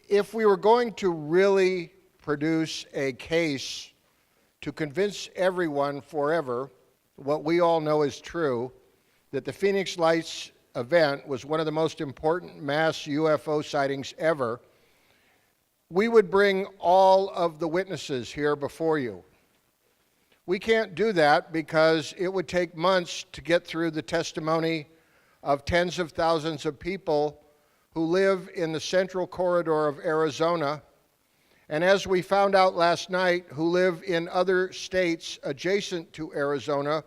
If we were going to really produce a case to convince everyone forever what we all know is true, that the Phoenix Lights event was one of the most important mass UFO sightings ever, we would bring all of the witnesses here before you. We can't do that because it would take months to get through the testimony of tens of thousands of people who live in the central corridor of Arizona, and as we found out last night, who live in other states adjacent to Arizona,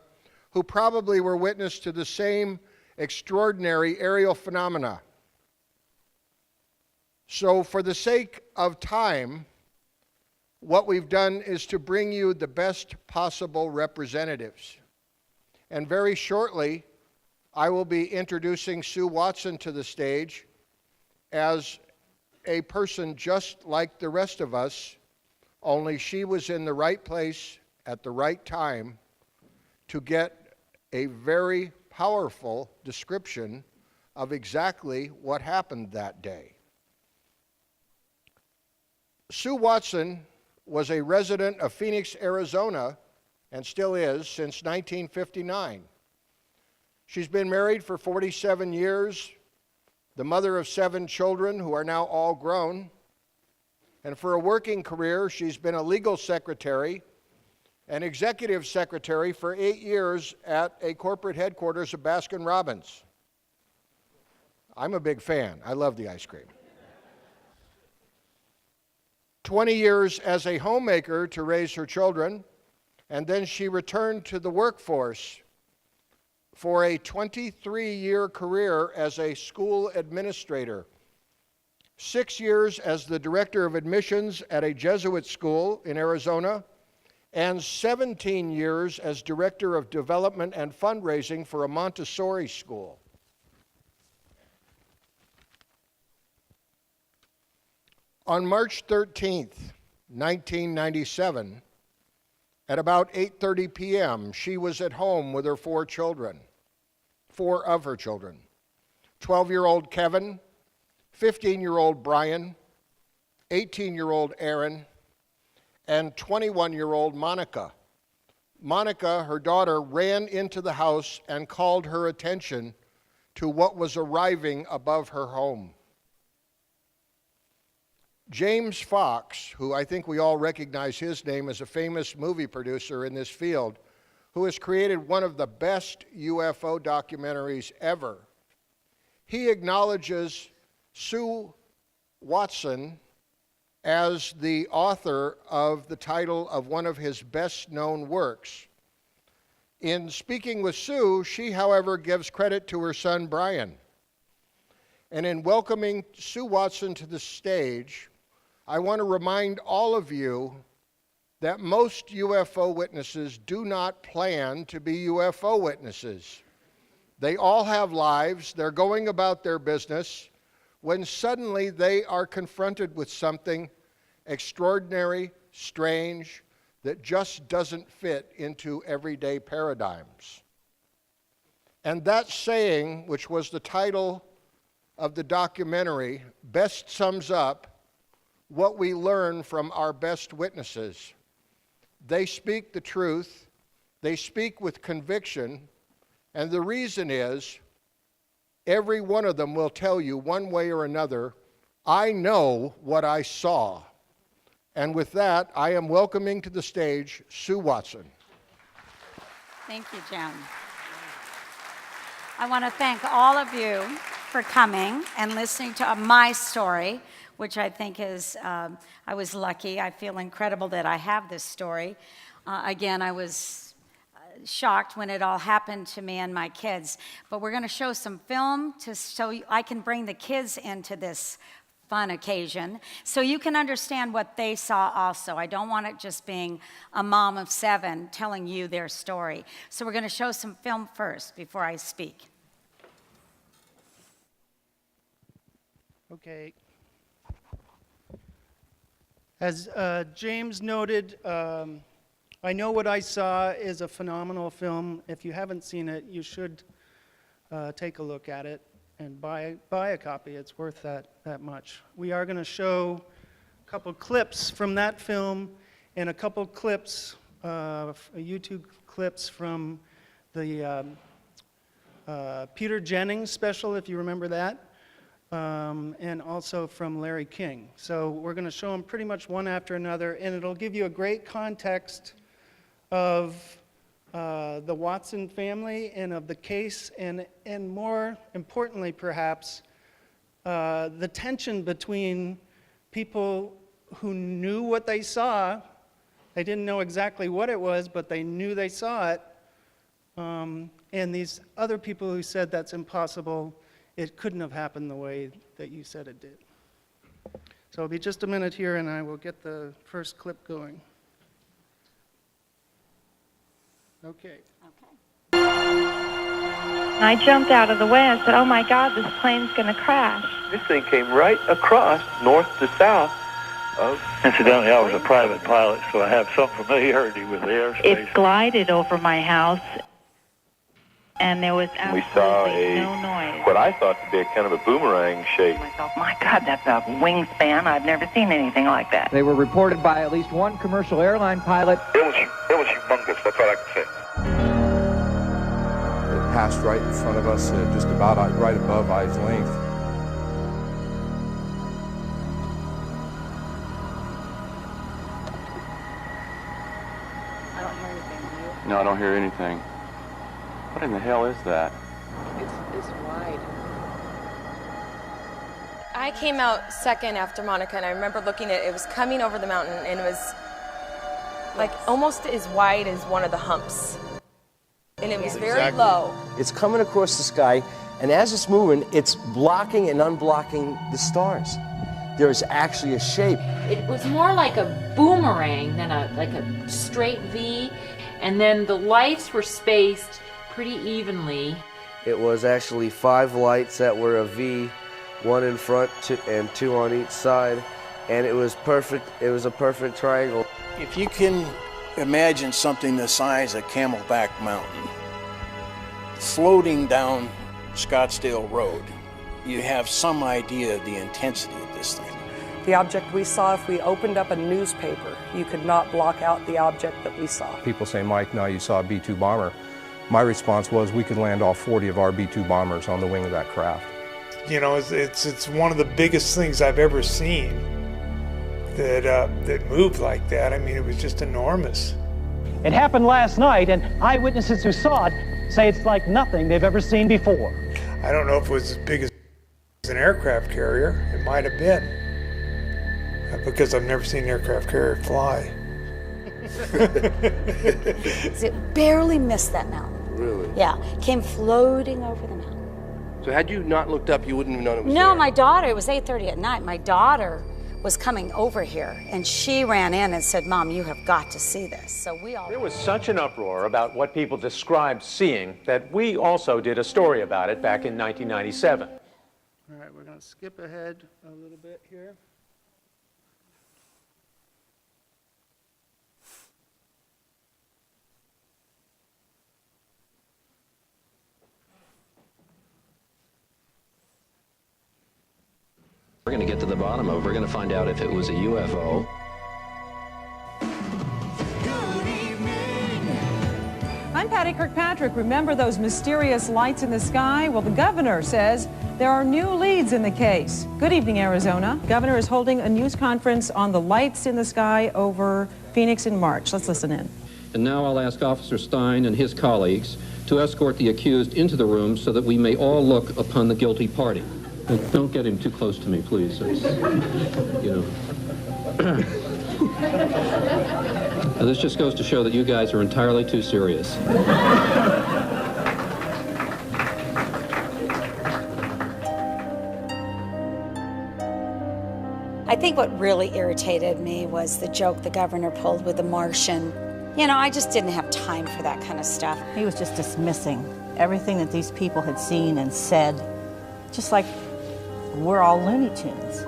who probably were witness to the same extraordinary aerial phenomena. So for the sake of time, what we've done is to bring you the best possible representatives. And very shortly, I will be introducing Sue Watson to the stage as a person just like the rest of us, only she was in the right place at the right time to get a very powerful description of exactly what happened that day. Sue Watson was a resident of Phoenix, Arizona, and still is since 1959. She's been married for 47 years, the mother of 7 children who are now all grown, and for a working career, she's been a legal secretary and executive secretary for 8 years at a corporate headquarters of Baskin-Robbins. I'm a big fan. I love the ice cream. 20 years as a homemaker to raise her children, and then she returned to the workforce for a 23-year career as a school administrator. 6 years as the director of admissions at a Jesuit school in Arizona, and 17 years as director of development and fundraising for a Montessori school. On March 13th, 1997, at about 8:30 p.m., she was at home with her 4 of her children, 12-year-old Kevin, 15-year-old Brian, 18-year-old Aaron, and 21-year-old Monica. Monica, her daughter, ran into the house and called her attention to what was arriving above her home. James Fox, who I think we all recognize his name as a famous movie producer in this field, who has created one of the best UFO documentaries ever, he acknowledges Sue Watson as the author of the title of one of his best-known works. In speaking with Sue, she, however, gives credit to her son, Brian. And in welcoming Sue Watson to the stage, I want to remind all of you that most UFO witnesses do not plan to be UFO witnesses. They all have lives, they're going about their business, when suddenly they are confronted with something extraordinary, strange, that just doesn't fit into everyday paradigms. And that saying, which was the title of the documentary, best sums up what we learn from our best witnesses. They speak the truth, they speak with conviction, and the reason is, every one of them will tell you one way or another, I know what I saw. And with that, I am welcoming to the stage Sue Watson. Thank you, Jim. I want to thank all of you for coming and listening to my story, which I think is, I was lucky. I feel incredible that I have this story. Again, I was shocked when it all happened to me and my kids. But we're going to show some film so I can bring the kids into this fun occasion so you can understand what they saw also. I don't want it just being a mom of 7 telling you their story. So we're going to show some film first before I speak. Okay. As James noted, I Know What I Saw is a phenomenal film. If you haven't seen it, you should take a look at it. and buy a copy. It's worth that much. We are going to show a couple clips from that film and a couple clips, YouTube clips from the Peter Jennings special, if you remember that, and also from Larry King. So we're going to show them pretty much one after another, and it'll give you a great context of the Watson family and of the case, and more importantly, perhaps, the tension between people who knew what they saw. They didn't know exactly what it was, but they knew they saw it. And these other people who said that's impossible, it couldn't have happened the way that you said it did. So it'll be just a minute here, and I will get the first clip going. Okay. I jumped out of the way. I said, oh my God, this plane's going to crash. This thing came right across, north to south. Incidentally, I was a private pilot, so I have some familiarity with the airspace. It glided over my house, and there was absolutely no noise. What I thought to be a kind of a boomerang shape. Myself, my God, that's a wingspan. I've never seen anything like that. They were reported by at least one commercial airline pilot. It was humongous, that's all I can say. It passed right in front of us, just about right above eye's length. I don't hear anything, do you? No, I don't hear anything. What in the hell is that? It's wide. I came out second after Monica, and I remember looking at it. It was coming over the mountain, and it was like almost as wide as one of the humps. And it was very low. It's coming across the sky, and as it's moving, it's blocking and unblocking the stars. There is actually a shape. It was more like a boomerang than like a straight V, and then the lights were spaced pretty evenly. It was actually 5 lights that were a V, 1 in front and 2 on each side, and it was perfect. It was a perfect triangle. If you can imagine something the size of Camelback Mountain floating down Scottsdale Road, you have some idea of the intensity of this thing. The object we saw, if we opened up a newspaper, you could not block out the object that we saw. People say, Mike, now you saw a B-2 bomber. My response was, we could land all 40 of our B-2 bombers on the wing of that craft. You know, it's one of the biggest things I've ever seen that moved like that. I mean, it was just enormous. It happened last night, and eyewitnesses who saw it say it's like nothing they've ever seen before. I don't know if it was as big as an aircraft carrier. It might have been, because I've never seen an aircraft carrier fly. It barely missed that mountain. Really? Yeah, came floating over the mountain. So had you not looked up, you wouldn't have known it was there? No, my daughter, it was 8:30 at night. My daughter was coming over here, and she ran in and said, Mom, you have got to see this. So we all... There was such an uproar about what people described seeing that we also did a story about it back in 1997. All right, we're going to skip ahead a little bit here. We're going to get to the bottom of it. We're going to find out if it was a UFO. I'm Patty Kirkpatrick. Remember those mysterious lights in the sky? Well, the governor says there are new leads in the case. Good evening, Arizona. The governor is holding a news conference on the lights in the sky over Phoenix in March. Let's listen in. And now I'll ask Officer Stein and his colleagues to escort the accused into the room so that we may all look upon the guilty party. Don't get him too close to me, please. It's, you know. Now, this just goes to show that you guys are entirely too serious. I think what really irritated me was the joke the governor pulled with the Martian. You know, I just didn't have time for that kind of stuff. He was just dismissing everything that these people had seen and said, just like we're all Looney Tunes.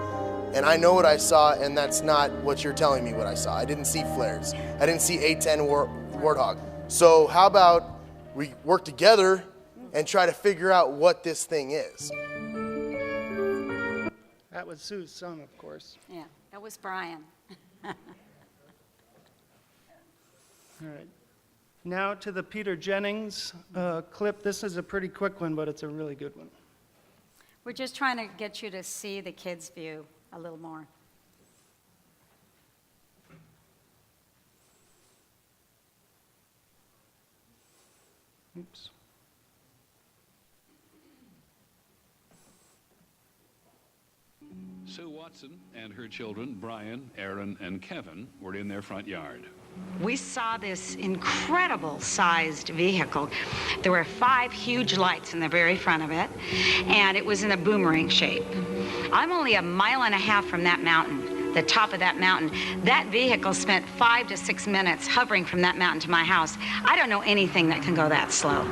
And I know what I saw, and that's not what you're telling me what I saw. I didn't see flares. I didn't see A-10 Warthog. So how about we work together and try to figure out what this thing is? That was Sue's son, of course. Yeah, that was Brian. All right. Now to the Peter Jennings clip. This is a pretty quick one, but it's a really good one. We're just trying to get you to see the kids' view a little more. Oops. Sue Watson and her children, Brian, Aaron, and Kevin, were in their front yard. We saw this incredible sized vehicle. There were 5 huge lights in the very front of it, and it was in a boomerang shape. I'm only a mile and a half from that mountain, the top of that mountain. That vehicle spent 5 to 6 minutes hovering from that mountain to my house. I don't know anything that can go that slow.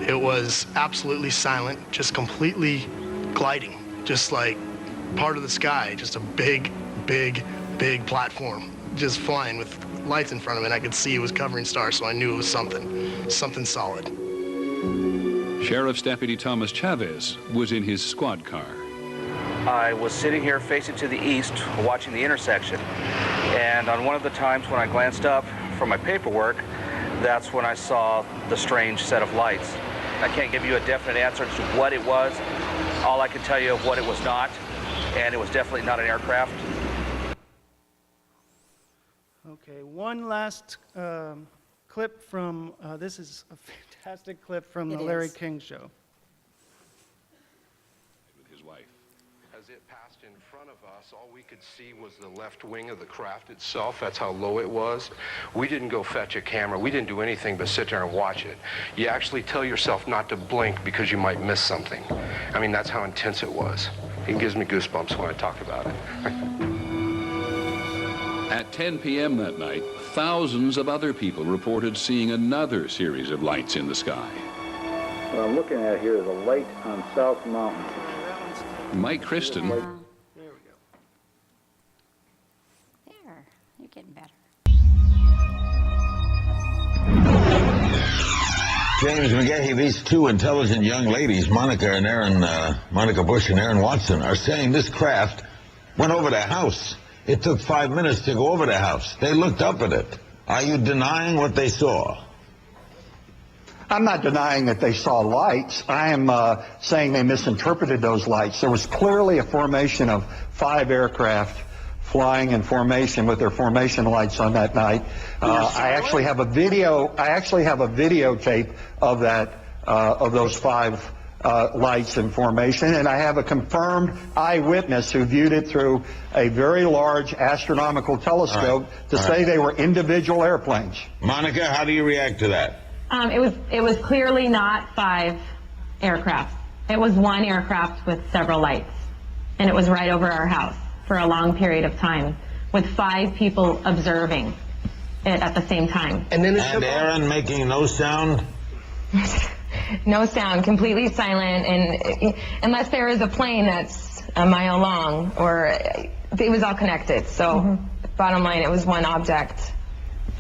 It was absolutely silent, just completely gliding, just like part of the sky, just a big, big, big platform, just flying with lights in front of it. I could see it was covering stars, so I knew it was something solid. Sheriff's Deputy Thomas Chavez was in his squad car. I was sitting here facing to the east, watching the intersection, and on one of the times when I glanced up from my paperwork, that's when I saw the strange set of lights. I can't give you a definite answer to what it was. All I can tell you of what it was not, and it was definitely not an aircraft. Okay, one last clip from, this is a fantastic clip from the Larry King Show. With his wife. As it passed in front of us, all we could see was the left wing of the craft itself. That's how low it was. We didn't go fetch a camera. We didn't do anything but sit there and watch it. You actually tell yourself not to blink because you might miss something. I mean, that's how intense it was. It gives me goosebumps when I talk about it. At 10 p.m. that night, thousands of other people reported seeing another series of lights in the sky. What I'm looking at here is a light on South Mountain. Mike Christen. There, you're getting better. James McGahee, these 2 intelligent young ladies, Monica Bush and Aaron Watson, are saying this craft went over their house. It took 5 minutes to go over their house. They looked up at it. Are you denying what they saw? I'm not denying that they saw lights. I am saying they misinterpreted those lights. There was clearly a formation of 5 aircraft flying in formation with their formation lights on that night. I actually have a videotape of that, of those 5 lights in formation, and I have a confirmed eyewitness who viewed it through a very large astronomical telescope to say they were individual airplanes. Monica, how do you react to that? It was clearly not 5 aircraft. It was 1 aircraft with several lights, and it was right over our house for a long period of time, with 5 people observing it at the same time. And Aaron making no sound? No sound, completely silent, and unless there is a plane that's a mile long, or it was all connected. So, bottom line, it was 1 object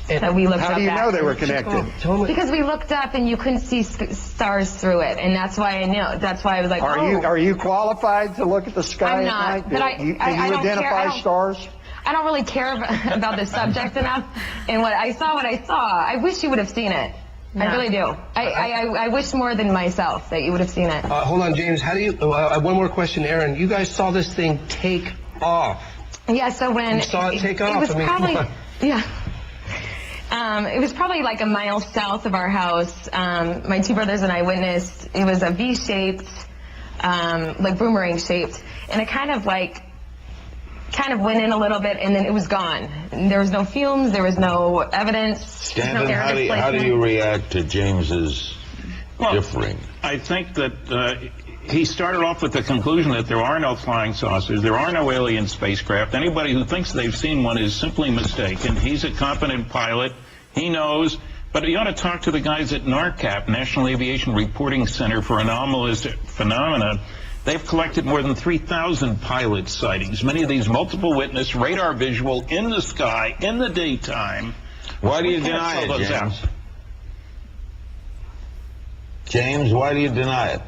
that we looked up at. How do you know they were connected? Because we looked up and you couldn't see stars through it, and that's why I knew. That's why I was like, Are you qualified to look at the sky I'm not, at night? but Can you don't identify care. stars? I don't really care about the subject enough, and what I saw, I wish you would have seen it. No. I really do. I wish more than myself that you would have seen it. Hold on, James. How do you? One more question, Aaron. You guys saw this thing take off. Yeah. So when you saw it take off, it was probably yeah. It was probably like a mile south of our house. My 2 brothers and I witnessed. It was a V-shaped, like boomerang shaped, and it kind of went in a little bit, and then it was gone. There was no fumes. There was no evidence. Stanton, how do you react to James's differing? I think that he started off with the conclusion that there are no flying saucers, there are no alien spacecraft. Anybody who thinks they've seen one is simply mistaken. He's a competent pilot. He knows. But you ought to talk to the guys at NARCAP, National Aviation Reporting Center for Anomalous Phenomena. They've collected more than 3,000 pilot sightings, many of these multiple witness, radar visual, in the sky, in the daytime. Why do you deny it, James? James, why do you deny it?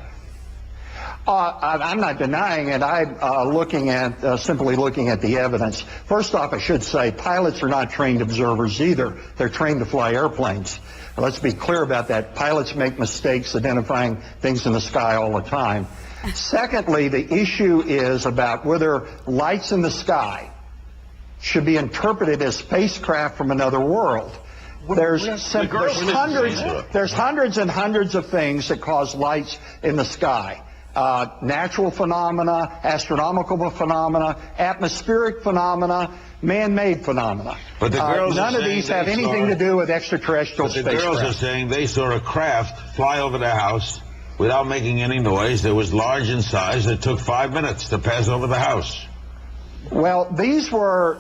I'm not denying it. I'm simply looking at the evidence. First off, I should say pilots are not trained observers either. They're trained to fly airplanes. Let's be clear about that. Pilots make mistakes identifying things in the sky all the time. Secondly, the issue is about whether lights in the sky should be interpreted as spacecraft from another world. There's hundreds and hundreds of things that cause lights in the sky. Natural phenomena, astronomical phenomena, atmospheric phenomena, man-made phenomena. But the girls none of these have anything to do with extraterrestrial spacecraft. The girls are saying they saw a craft fly over the house without making any noise. It was large in size. It took 5 minutes to pass over the house. Well, these were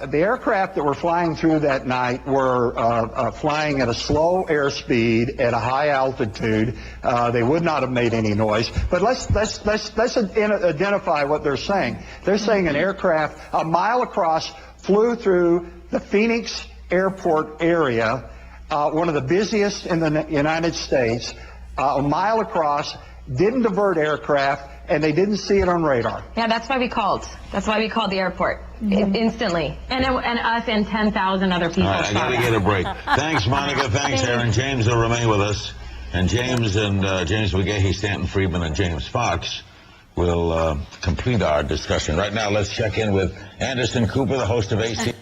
the aircraft that were flying through that night were flying at a slow airspeed at a high altitude. They would not have made any noise. But let's identify what they're saying. They're saying an aircraft a mile across flew through the Phoenix airport area, one of the busiest in the United States, a mile across, didn't divert aircraft, and they didn't see it on radar. Yeah, that's why we called. That's why we called the airport instantly. And us and 10,000 other people. All right, I got to get a break. Thanks, Monica. Thanks, Aaron. James will remain with us. And James McGahee, Stanton Friedman, and James Fox will complete our discussion. Right now, let's check in with Anderson Cooper, the host of AC.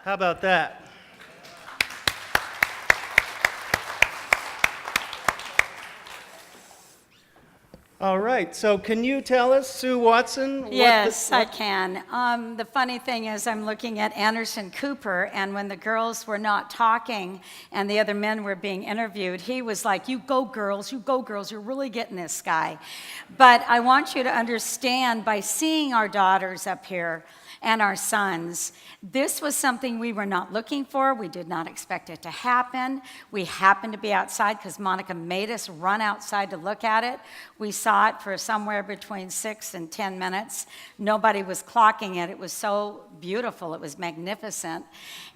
How about that? All right, so can you tell us, Sue Watson? Yes, I can. The funny thing is I'm looking at Anderson Cooper, and when the girls were not talking and the other men were being interviewed, he was like, you go girls, you're really getting this guy. But I want you to understand, by seeing our daughters up here and our sons, this was something we were not looking for. We did not expect it to happen. We happened to be outside because Monica made us run outside to look at it. We saw it for somewhere between 6 and 10 minutes. Nobody was clocking it. It was so beautiful. It was magnificent.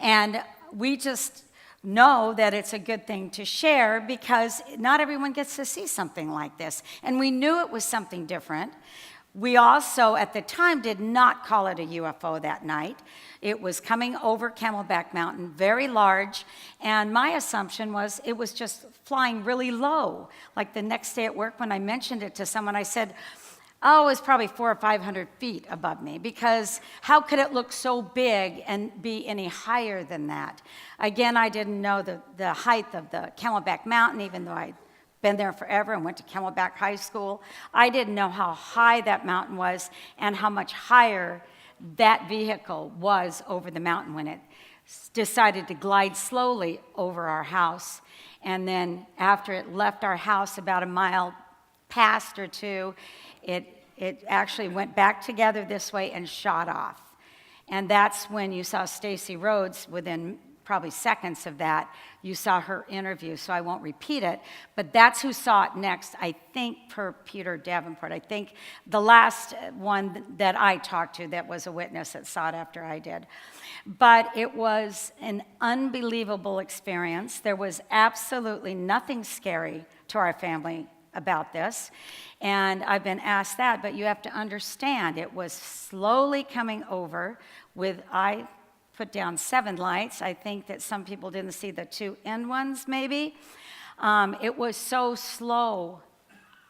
And we just know that it's a good thing to share because not everyone gets to see something like this. And we knew it was something different. We also, at the time, did not call it a UFO that night. It was coming over Camelback Mountain, very large, and my assumption was it was just flying really low. Like the next day at work, when I mentioned it to someone, I said, oh, it was probably 400 or 500 feet above me, because how could it look so big and be any higher than that? Again, I didn't know the height of the Camelback Mountain, even though I'd been there forever and went to Camelback High School. I didn't know how high that mountain was and how much higher that vehicle was over the mountain when it decided to glide slowly over our house. And then after it left our house about a mile past or two, it actually went back together this way and shot off. And that's when you saw Stacy Rhodes within probably seconds of that. You saw her interview, so I won't repeat it, but that's who saw it next, I think, per Peter Davenport. I think the last one that I talked to that was a witness that saw it after I did. But it was an unbelievable experience. There was absolutely nothing scary to our family about this, and I've been asked that, but you have to understand it was slowly coming over with, I put down 7 lights. I think that some people didn't see the 2 end ones, maybe. It was so slow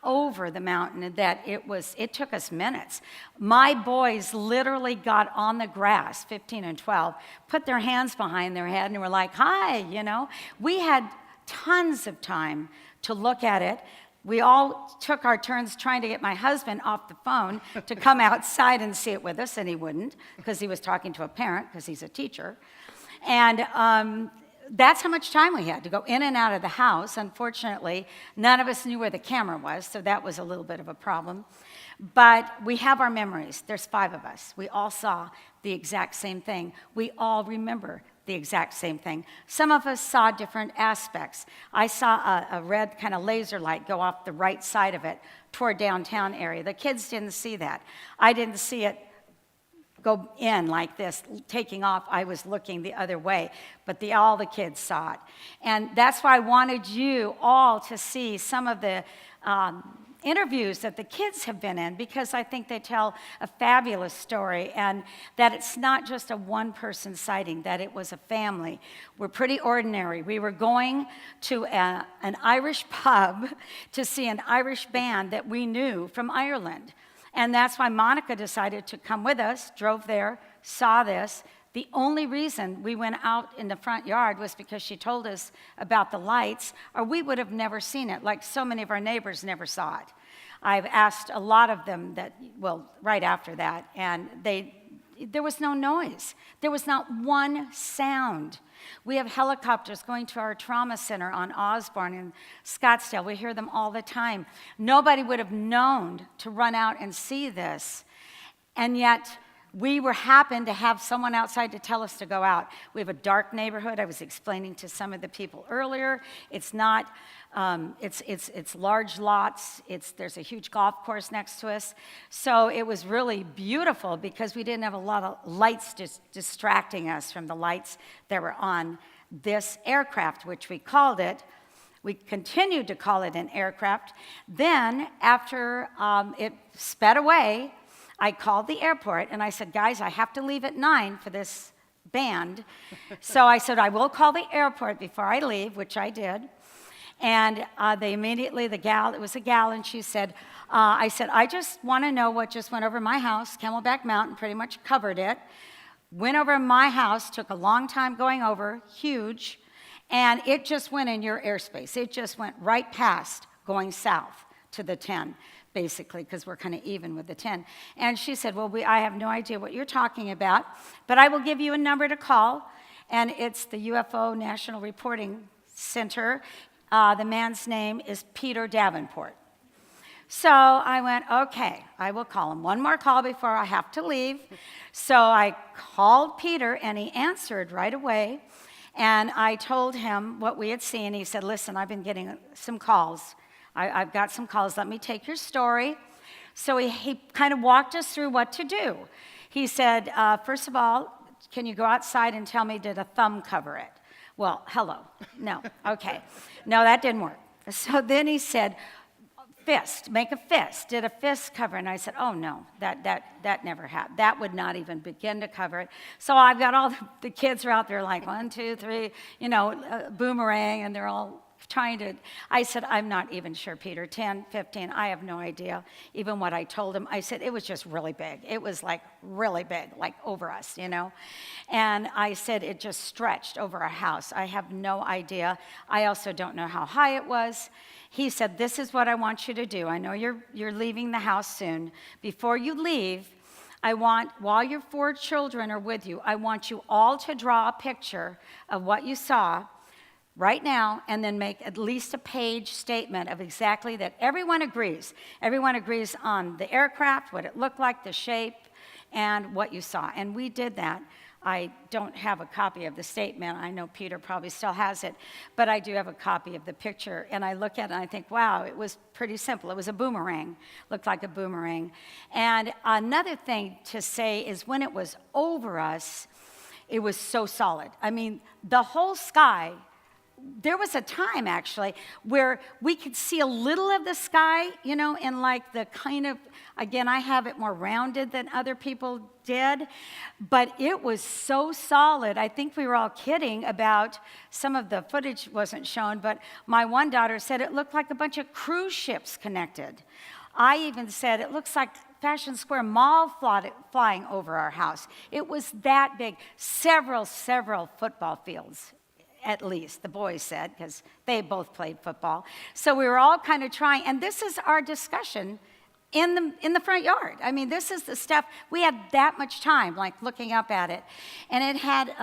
over the mountain that it took us minutes. My boys literally got on the grass, 15 and 12, put their hands behind their head and were like, hi, you know. We had tons of time to look at it. We all took our turns trying to get my husband off the phone to come outside and see it with us, and he wouldn't because he was talking to a parent because he's a teacher. And that's how much time we had to go in and out of the house. Unfortunately, none of us knew where the camera was, so that was a little bit of a problem. But we have our memories. There's 5 of us. We all saw the exact same thing. We all remember the exact same thing. Some of us saw different aspects. I saw a red kind of laser light go off the right side of it toward downtown area. The kids didn't see that. I didn't see it go in like this, taking off. I was looking the other way, but all the kids saw it. And that's why I wanted you all to see some of the interviews that the kids have been in, because I think they tell a fabulous story, and that it's not just a one-person sighting, that it was a family. We're pretty ordinary. We were going to an Irish pub to see an Irish band that we knew from Ireland. And that's why Monica decided to come with us, drove there, saw this. The only reason we went out in the front yard was because she told us about the lights, or we would have never seen it, like so many of our neighbors never saw it. I've asked a lot of them that, well, right after that, and there was no noise. There was not one sound. We have helicopters going to our trauma center on Osborne in Scottsdale. We hear them all the time. Nobody would have known to run out and see this, and yet we happened to have someone outside to tell us to go out. We have a dark neighborhood. I was explaining to some of the people earlier. It's not, it's large lots. There's a huge golf course next to us. So it was really beautiful because we didn't have a lot of lights distracting us from the lights that were on this aircraft, which we called it. We continued to call it an aircraft. Then, after it sped away, I called the airport and I said, guys, I have to leave at 9 for this band. So I said, I will call the airport before I leave, which I did. And they immediately, it was a gal, and she said, I said, I just want to know what just went over my house. Camelback Mountain pretty much covered it. Went over my house, took a long time going over, huge, and it just went in your airspace. It just went right past going south to the 10. Basically, because we're kind of even with the 10. And she said, well, I have no idea what you're talking about, but I will give you a number to call, and it's the UFO National Reporting Center. The man's name is Peter Davenport. So I went, okay, I will call him. One more call before I have to leave. So I called Peter, and he answered right away, and I told him what we had seen. He said, listen, I've been getting some calls. I've got some calls. Let me take your story. So he kind of walked us through what to do. He said, first of all, can you go outside and tell me, did a thumb cover it? Well, hello. No. Okay. No, that didn't work. So then he said, fist, make a fist. Did a fist cover it? And I said, oh, no, that never happened. That would not even begin to cover it. So I've got all the kids are out there like 1, 2, 3, boomerang, and they're all trying to, I said, I'm not even sure, Peter, 10, 15, I have no idea. Even what I told him, I said, it was just really big. It was like really big, like over us, And I said, it just stretched over our house. I have no idea. I also don't know how high it was. He said, this is what I want you to do. I know you're leaving the house soon. Before you leave, while your 4 children are with you, I want you all to draw a picture of what you saw right now, and then make at least a page statement of exactly that. Everyone agrees. Everyone agrees on the aircraft, what it looked like, the shape, and what you saw. And we did that. I don't have a copy of the statement. I know Peter probably still has it, but I do have a copy of the picture. And I look at it and I think, wow, it was pretty simple. It was a boomerang, looked like a boomerang. And another thing to say is when it was over us, it was so solid. I mean, the whole sky, there was a time, actually, where we could see a little of the sky, in like the kind of, again, I have it more rounded than other people did, but it was so solid. I think we were all kidding about some of the footage wasn't shown, but my one daughter said it looked like a bunch of cruise ships connected. I even said it looks like Fashion Square Mall flying over our house. It was that big. Several football fields. At least, the boys said, because they both played football. So we were all kind of trying, and this is our discussion in the front yard. I mean, this is the stuff, we had that much time, like looking up at it. And it had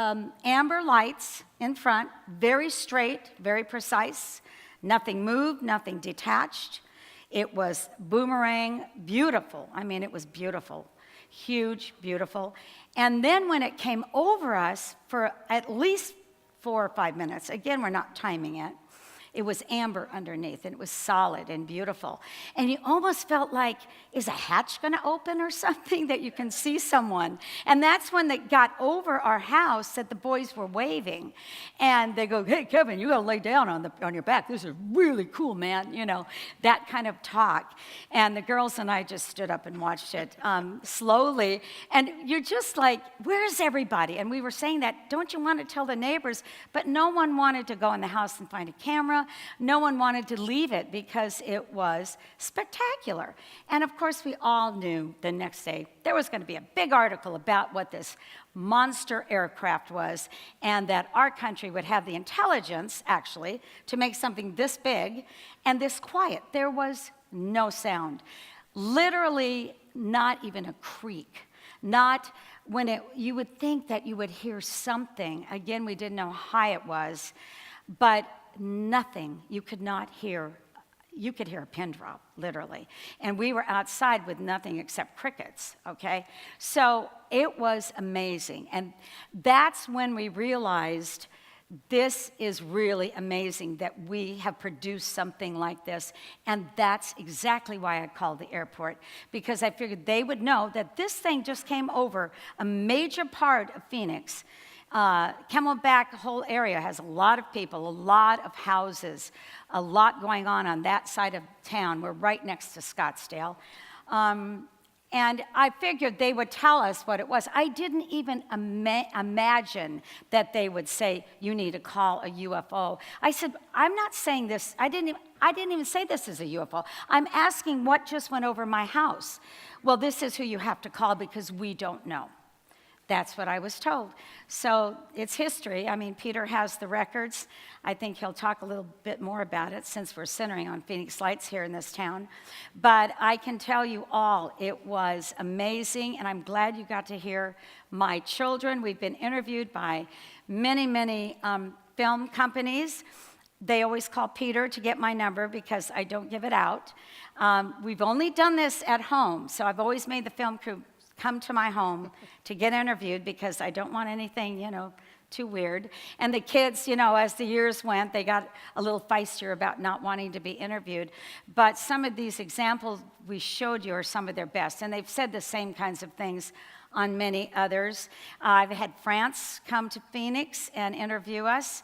amber lights in front, very straight, very precise. Nothing moved, nothing detached. It was boomerang, beautiful. I mean, it was beautiful, huge, beautiful. And then when it came over us for at least 4 or 5 minutes. Again, we're not timing it. It was amber underneath, and it was solid and beautiful. And you almost felt like, is a hatch going to open or something, that you can see someone? And that's when they got over our house that the boys were waving. And they go, hey, Kevin, you got to lay down on your back. This is really cool, man. You know, that kind of talk. And the girls and I just stood up and watched it slowly. And you're just like, where's everybody? And we were saying that, don't you want to tell the neighbors? But no one wanted to go in the house and find a camera. No one wanted to leave it because it was spectacular. And of course, we all knew the next day there was going to be a big article about what this monster aircraft was, and that our country would have the intelligence, actually, to make something this big and this quiet. There was no sound. Literally, not even a creak. Not when you would think that you would hear something. Again, we didn't know how high it was, but nothing. You could not hear. You could hear a pin drop, literally. And we were outside with nothing except crickets, okay? So it was amazing. And that's when we realized this is really amazing that we have produced something like this. And that's exactly why I called the airport, because I figured they would know that this thing just came over a major part of Phoenix. Camelback whole area has a lot of people, a lot of houses, a lot going on that side of town. We're right next to Scottsdale. And I figured they would tell us what it was. I didn't even imagine that they would say, you need to call a UFO. I said, I'm not saying this. I didn't even say this is a UFO. I'm asking what just went over my house. Well, this is who you have to call because we don't know. That's what I was told. So it's history. I mean, Peter has the records. I think he'll talk a little bit more about it since we're centering on Phoenix Lights here in this town. But I can tell you all, it was amazing, and I'm glad you got to hear my children. We've been interviewed by many, many film companies. They always call Peter to get my number because I don't give it out. We've only done this at home, so I've always made the film crew come to my home to get interviewed because I don't want anything, too weird. And the kids, as the years went, they got a little feistier about not wanting to be interviewed. But some of these examples we showed you are some of their best. And they've said the same kinds of things on many others. I've had France come to Phoenix and interview us.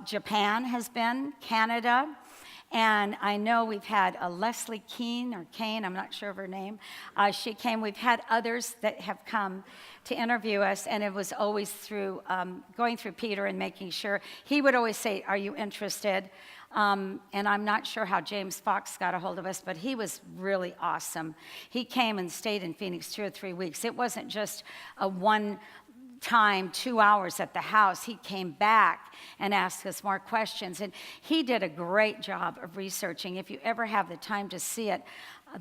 Japan has been, Canada. And I know we've had a Leslie Kane, I'm not sure of her name. She came. We've had others that have come to interview us, and it was always through going through Peter and making sure. He would always say, are you interested? And I'm not sure how James Fox got a hold of us, but he was really awesome. He came and stayed in Phoenix 2 or 3 weeks. It wasn't just a one time, 2 hours at the house. He came back and asked us more questions, and he did a great job of researching. If you ever have the time to see it,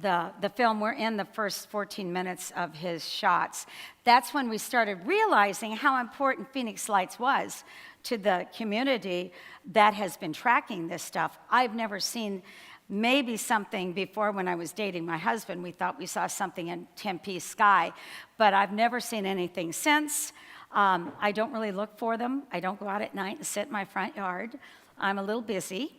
the film, we're in the first 14 minutes of his shots. That's when we started realizing how important Phoenix Lights was to the community that has been tracking this stuff. I've never seen maybe something before. When I was dating my husband, we thought we saw something in Tempe sky, but I've never seen anything since. I don't really look for them. I don't go out at night and sit in my front yard. I'm a little busy.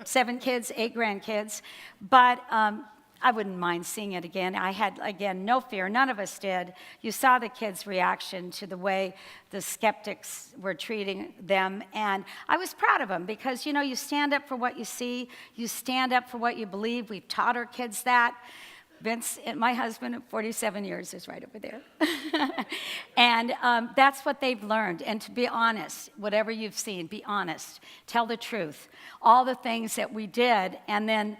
7 kids, 8 grandkids. But I wouldn't mind seeing it again. I had, again, no fear. None of us did. You saw the kids' reaction to the way the skeptics were treating them. And I was proud of them because, you stand up for what you see. You stand up for what you believe. We've taught our kids that. Vince, my husband of 47 years, is right over there. And that's what they've learned. And to be honest, whatever you've seen, be honest. Tell the truth. All the things that we did, and then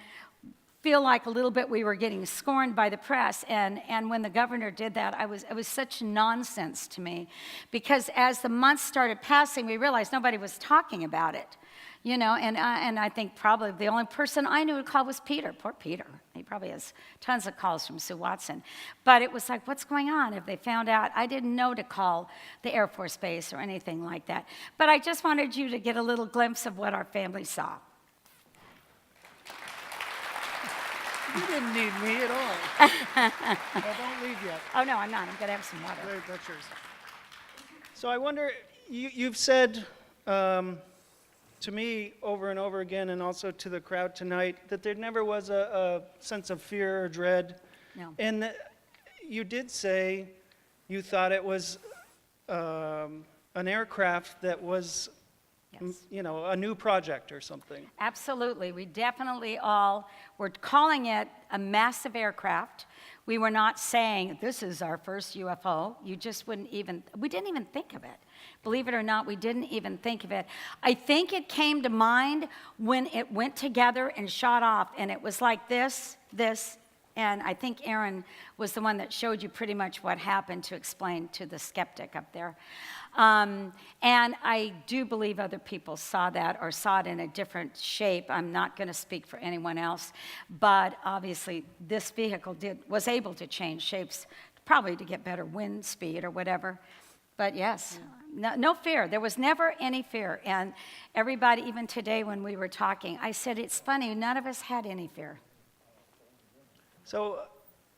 feel like a little bit we were getting scorned by the press. And when the governor did that, it was such nonsense to me. Because as the months started passing, we realized nobody was talking about it. And I think probably the only person I knew to call was Peter. Poor Peter. He probably has tons of calls from Sue Watson. But it was like, what's going on? If they found out, I didn't know to call the Air Force Base or anything like that. But I just wanted you to get a little glimpse of what our family saw. You didn't need me at all. Well, don't leave yet. Oh, no, I'm not. I'm going to have some water. That's yours. So I wonder, you've said to me over and over again, and also to the crowd tonight, that there never was a sense of fear or dread. No. And that you did say you thought it was an aircraft that was, you know, a new project or something. Absolutely. We definitely all were calling it a massive aircraft. We were not saying, this is our first UFO. You just wouldn't even, we didn't even think of it. Believe it or not, we didn't even think of it. I think it came to mind when it went together and shot off, and it was like this, and I think Aaron was the one that showed you pretty much what happened to explain to the skeptic up there. And I do believe other people saw that or saw it in a different shape. I'm not going to speak for anyone else, but obviously this vehicle was able to change shapes, probably to get better wind speed or whatever. But yes, no fear. There was never any fear. And everybody, even today when we were talking, I said, it's funny, none of us had any fear. So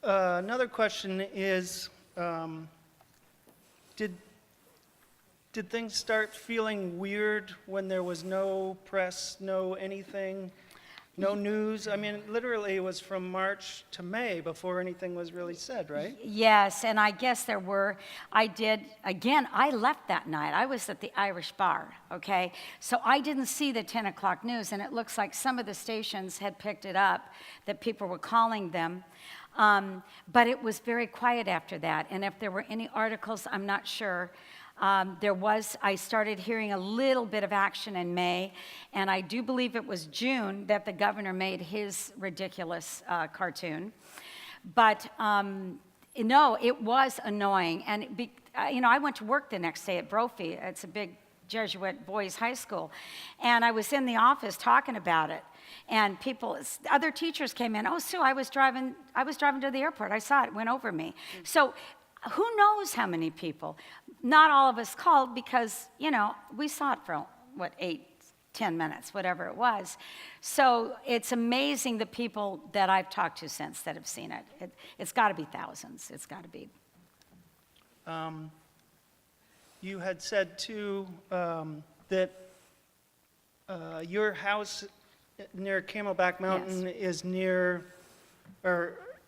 another question is, did things start feeling weird when there was no press, no anything, no news? I mean, literally it was from March to May before anything was really said, right? Yes, and I guess there were. I left that night. I was at the Irish bar, okay? So I didn't see the 10 o'clock news, and it looks like some of the stations had picked it up, that people were calling them. But it was very quiet after that, and if there were any articles, I'm not sure. I started hearing a little bit of action in May, and I do believe it was June that the governor made his ridiculous cartoon. But no, it was annoying. And, I went to work the next day at Brophy. It's a big Jesuit boys' high school. And I was in the office talking about it. And other teachers came in. Oh, Sue, I was driving to the airport. I saw it, went over me. So who knows how many people? Not all of us called because, we saw it for, 8-10 minutes, whatever it was. So it's amazing the people that I've talked to since that have seen it. It's got to be thousands. It's got to be. You had said, too, that your house near Camelback Mountain is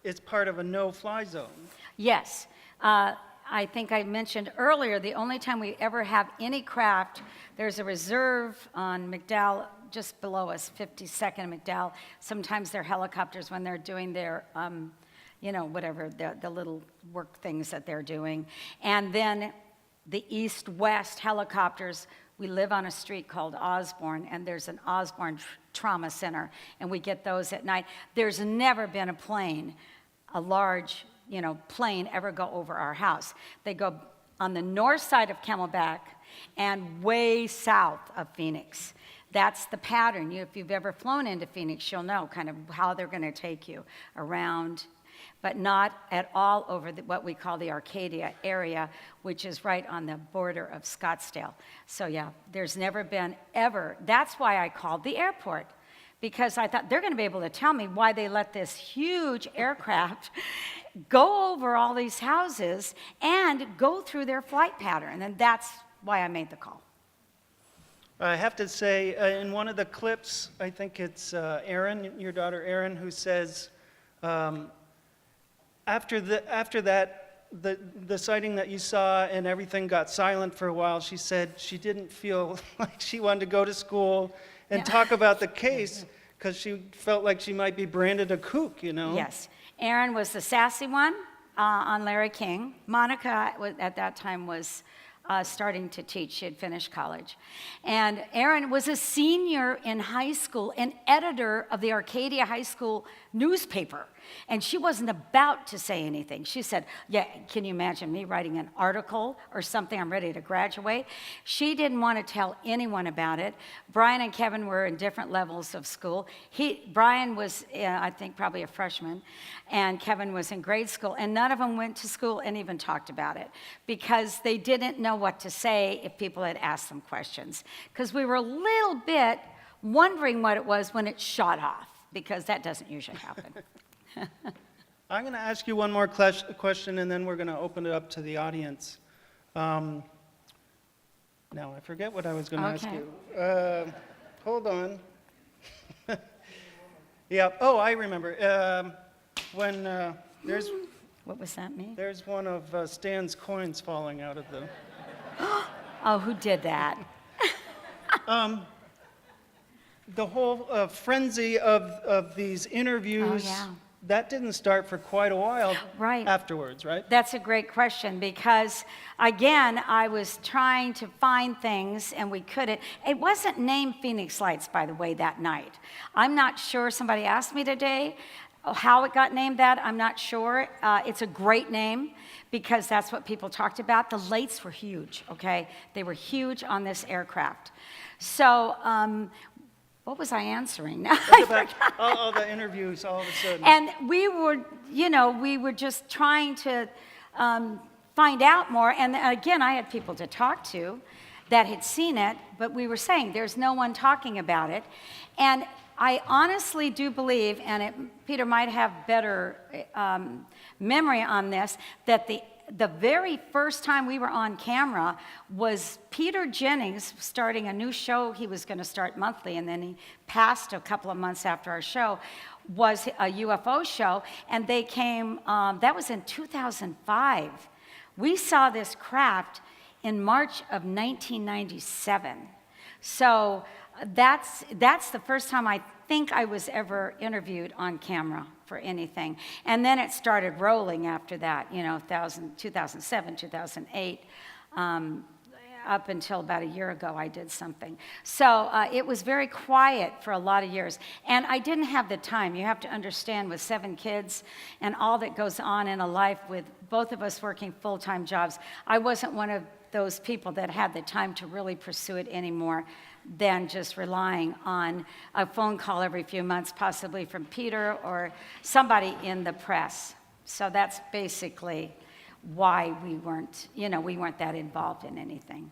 it's part of a no-fly zone. Yes. I think I mentioned earlier, the only time we ever have any craft, there's a reserve on McDowell, just below us, 52nd and McDowell. Sometimes they're helicopters when they're doing their, whatever, the little work things that they're doing. And then the east-west helicopters, we live on a street called Osborne, and there's an Osborne Trauma Center, and we get those at night. There's never been a large plane ever go over our house. They go on the north side of Camelback and way south of Phoenix. That's the pattern. If you've ever flown into Phoenix, you'll know kind of how they're going to take you around, but not at all over what we call the Arcadia area, which is right on the border of Scottsdale. So yeah, there's never been ever. That's why I called the airport, because I thought they're going to be able to tell me why they let this huge aircraft go over all these houses and go through their flight pattern. And that's why I made the call. I have to say, in one of the clips, I think it's Erin, your daughter Erin, who says, after that, the sighting that you saw and everything got silent for a while, she said she didn't feel like she wanted to go to school and talk about the case because she felt like she might be branded a kook, Yes. Erin was the sassy one on Larry King. Monica, at that time, was starting to teach. She had finished college. And Erin was a senior in high school, an editor of the Arcadia High School newspaper. And she wasn't about to say anything. She said, yeah, can you imagine me writing an article or something? I'm ready to graduate. She didn't want to tell anyone about it. Brian and Kevin were in different levels of school. Brian was, I think, probably a freshman, and Kevin was in grade school, and none of them went to school and even talked about it because they didn't know what to say if people had asked them questions. Because we were a little bit wondering what it was when it shot off, because that doesn't usually happen. I'm going to ask you one more question, and then we're going to open it up to the audience. Now, I forget what I was going to ask you. hold on. Yeah, oh, I remember. When there's... What was that mean? There's one of Stan's coins falling out of the... Oh, who did that? The whole frenzy of these interviews, that didn't start for quite a while afterwards, right? That's a great question because, again, I was trying to find things and we couldn't. It wasn't named Phoenix Lights, by the way, that night. I'm not sure. Somebody asked me today how it got named that. I'm not sure. It's a great name because that's what people talked about. The lights were huge, okay? They were huge on this aircraft. So, what was I answering now? all the interviews all of a sudden. And we were, we were just trying to find out more. And again, I had people to talk to that had seen it, but we were saying there's no one talking about it. And I honestly do believe, and Peter might have better memory on this, that the very first time we were on camera was Peter Jennings starting a new show he was going to start monthly, and then he passed a couple of months after our show, was a UFO show, and they came, that was in 2005. We saw this craft in March of 1997. So that's the first time I think I was ever interviewed on camera for anything. And then it started rolling after that, 2007, 2008, up until about a year ago I did something. So it was very quiet for a lot of years. And I didn't have the time. You have to understand with 7 kids and all that goes on in a life with both of us working full-time jobs, I wasn't one of those people that had the time to really pursue it anymore than just relying on a phone call every few months, possibly from Peter or somebody in the press. So that's basically why we weren't that involved in anything.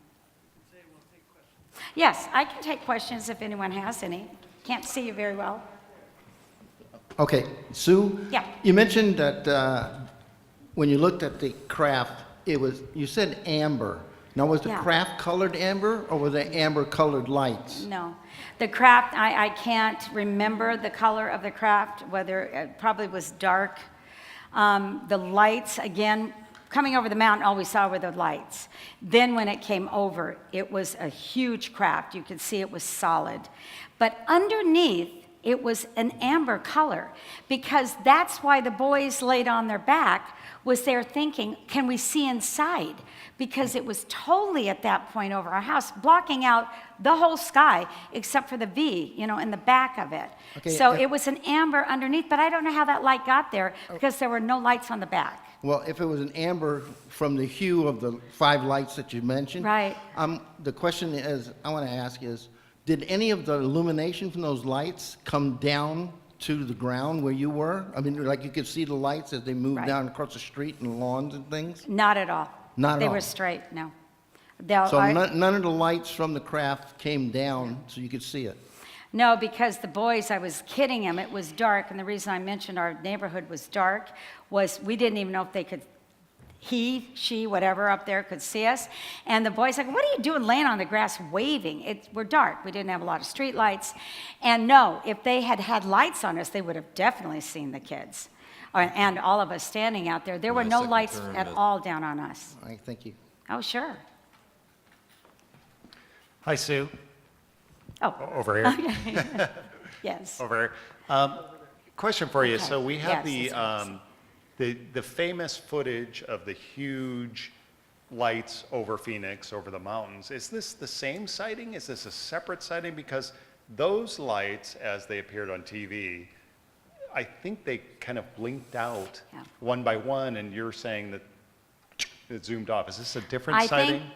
Yes, I can take questions if anyone has any. Can't see you very well. Okay, Sue? Yeah. You mentioned that when you looked at the craft, you said amber. Now, was the craft colored amber, or were they amber-colored lights? No. The craft, I can't remember the color of the craft, whether it probably was dark. The lights, again, coming over the mountain, all we saw were the lights. Then when it came over, it was a huge craft. You could see it was solid. But underneath, it was an amber color, because that's why the boys laid on their back, was they're thinking, can we see inside? Because it was totally at that point over our house, blocking out the whole sky except for the V, in the back of it. Okay, so it was an amber underneath, but I don't know how that light got there because there were no lights on the back. Well, if it was an amber from the hue of the 5 lights that you mentioned, right? The question I want to ask is, did any of the illumination from those lights come down to the ground where you were? I mean, like you could see the lights as they moved down across the street and lawns and things? Not at all. Not at all? They were straight, no. So none of the lights from the craft came down so you could see it? No, because the boys, I was kidding them, it was dark, and the reason I mentioned our neighborhood was dark was we didn't even know if they could, he, she, whatever up there could see us. And the boys like, what are you doing laying on the grass waving? We're dark. We didn't have a lot of street lights. And no, if they had had lights on us, they would have definitely seen the kids. And all of us standing out there. There were no lights at all down on us. All right, thank you. Oh, sure. Hi, Sue. Oh. Over here. Okay. Yes. Over here. Question for you. Okay. So we have Yes, the famous footage of the huge lights over Phoenix, over the mountains. Is this the same sighting? Is this a separate sighting? Because those lights, as they appeared on TV, I think they kind of blinked out one by one, and you're saying that it zoomed off. Is this a different sighting? I think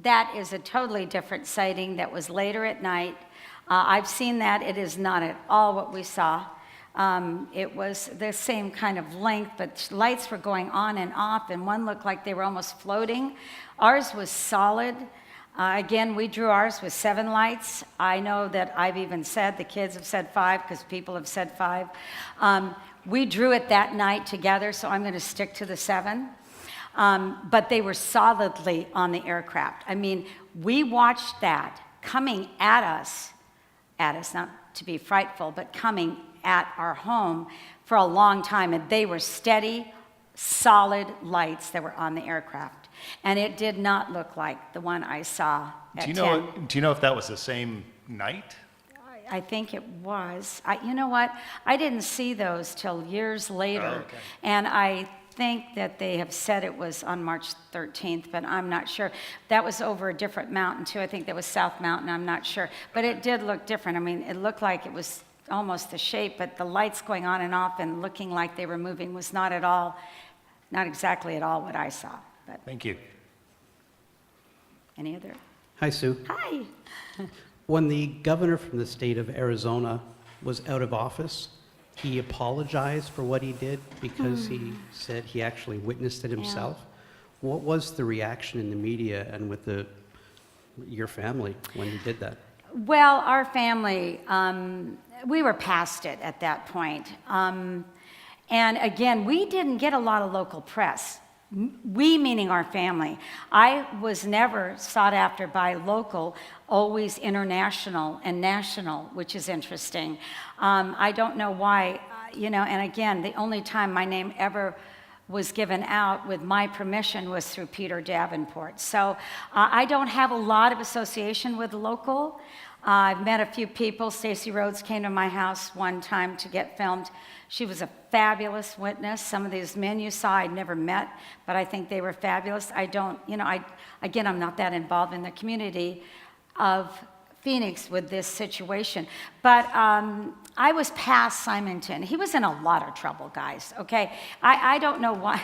that is a totally different sighting that was later at night. I've seen that. It is not at all what we saw. It was the same kind of length, but lights were going on and off, and one looked like they were almost floating. Ours was solid. Again, we drew ours with 7 lights. I know that I've even said, the kids have said 5 because people have said 5. We drew it that night together, so I'm going to stick to the 7. But they were solidly on the aircraft. I mean, we watched that coming at us at us, not to be frightful, but coming at our home for a long time. And they were steady, solid lights that were on the aircraft. And it did not look like the one I saw at 10. Do you know if that was the same night? I think it was. You know what? I didn't see those till years later. Oh, okay. And I think that they have said it was on March 13th, but I'm not sure. That was over a different mountain, too. I think that was South Mountain. I'm not sure. But it did look different. I mean, it looked like it was almost the shape, but the lights going on and off and looking like they were moving was not exactly at all what I saw. But Thank you. any other? Hi, Sue. Hi. When the governor from the state of Arizona was out of office, he apologized for what he did because he said he actually witnessed it himself. What was the reaction in the media and with your family when he did that? Well, our family, we were past it at that point. And again, we didn't get a lot of local press. We, meaning our family. I was never sought after by local, always international and national, which is interesting. I don't know why, and again, the only time my name ever was given out with my permission was through Peter Davenport. So I don't have a lot of association with local. I've met a few people. Stacey Rhodes came to my house one time to get filmed. She was a fabulous witness. Some of these men you saw I'd never met, but I think they were fabulous. I'm not that involved in the community of Phoenix with this situation. But I was past Simonton. He was in a lot of trouble, guys, okay? I don't know why.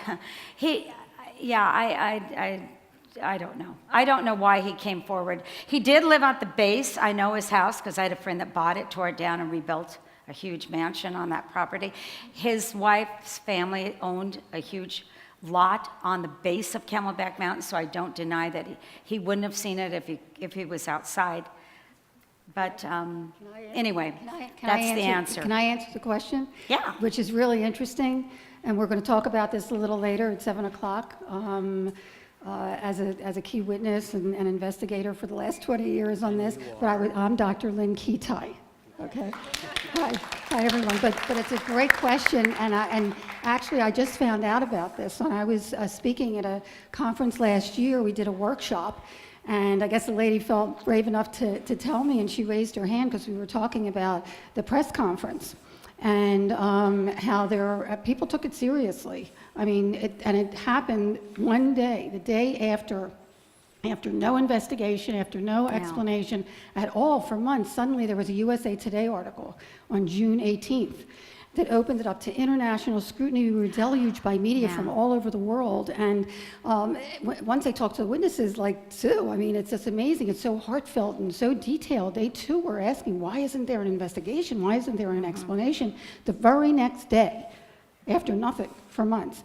I don't know. I don't know why he came forward. He did live at the base. I know his house because I had a friend that bought it, tore it down, and rebuilt a huge mansion on that property. His wife's family owned a huge lot on the base of Camelback Mountain, so I don't deny that he wouldn't have seen it if he was outside. But anyway, that's the answer. Can I answer the question? Yeah. Which is really interesting, and we're going to talk about this a little later at 7 o'clock. As a key witness and an investigator for the last 20 years on this, but I'm Dr. Lynn Kitai. Okay. Hi everyone. But it's a great question, and actually I just found out about this when I was speaking at a conference last year. We did a workshop, and I guess the lady felt brave enough to tell me, and she raised her hand because we were talking about the press conference and how people took it seriously. I mean, it happened one day, the day after no investigation, after no explanation at all for months. Suddenly there was a USA Today article on June 18th that opened it up to international scrutiny. We were deluged by media from all over the world. And once I talked to the witnesses like Sue, I mean, it's just amazing. It's so heartfelt and so detailed. They too were asking, why isn't there an investigation? Why isn't there an explanation? The very next day, after nothing for months,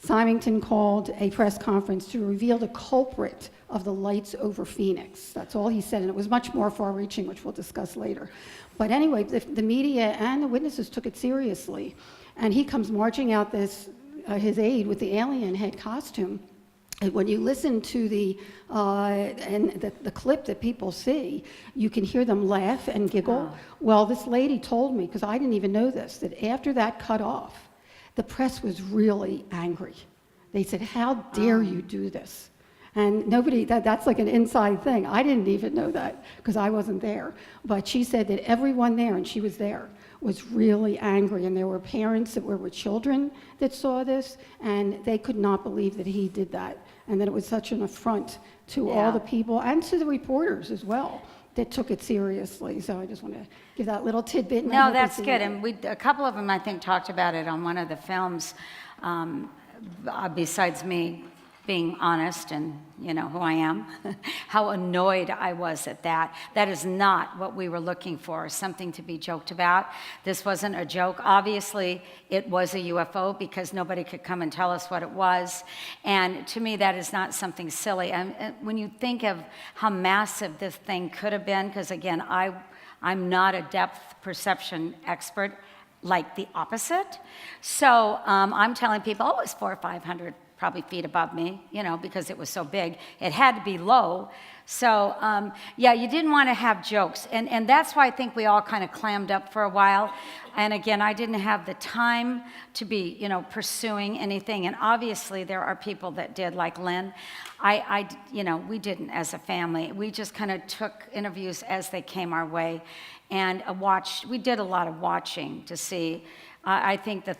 Symington called a press conference to reveal the culprit of the lights over Phoenix. That's all he said, and it was much more far-reaching, which we'll discuss later. But anyway, the media and the witnesses took it seriously, and he comes marching out his aide with the alien head costume. And when you listen to the clip that people see, you can hear them laugh and giggle. Well, this lady told me, because I didn't even know this, that after that cut off, the press was really angry. They said, how dare you do this? And nobody, that's like an inside thing. I didn't even know that because I wasn't there. But she said that everyone there, and she was there, was really angry. And there were parents that were with children that saw this, and they could not believe that he did that. And that it was such an affront to all the people and to the reporters as well that took it seriously. So I just want to give that little tidbit. No, that's good. And a couple of them, I think, talked about it on one of the films, besides me being honest and who I am, how annoyed I was at that. That is not what we were looking for, something to be joked about. This wasn't a joke. Obviously, it was a UFO because nobody could come and tell us what it was. And to me, that is not something silly. And when you think of how massive this thing could have been, because again, I'm not a depth perception expert, like the opposite. So I'm telling people, it was 400 or 500 probably feet above me, because it was so big. It had to be low. So, yeah, you didn't want to have jokes. And that's why I think we all kind of clammed up for a while. And again, I didn't have the time to be, pursuing anything. And obviously there are people that did, like Lynn. We didn't as a family. We just kind of took interviews as they came our way and we did a lot of watching to see. I think that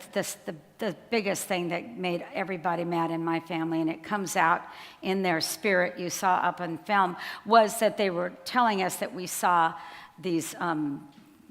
the biggest thing that made everybody mad in my family, and it comes out in their spirit you saw up on film, was that they were telling us that we saw these,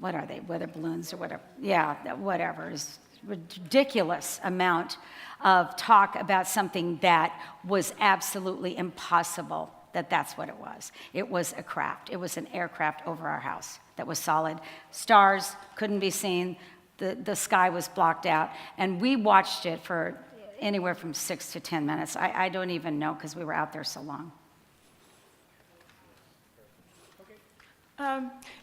what are they, weather balloons or whatever. Yeah, whatever. It's ridiculous amount of talk about something that was absolutely impossible, that's what it was. It was a craft. It was an aircraft over our house that was solid. Stars couldn't be seen. The sky was blocked out, and we watched it for anywhere from 6 to 10 minutes. I don't even know because we were out there so long.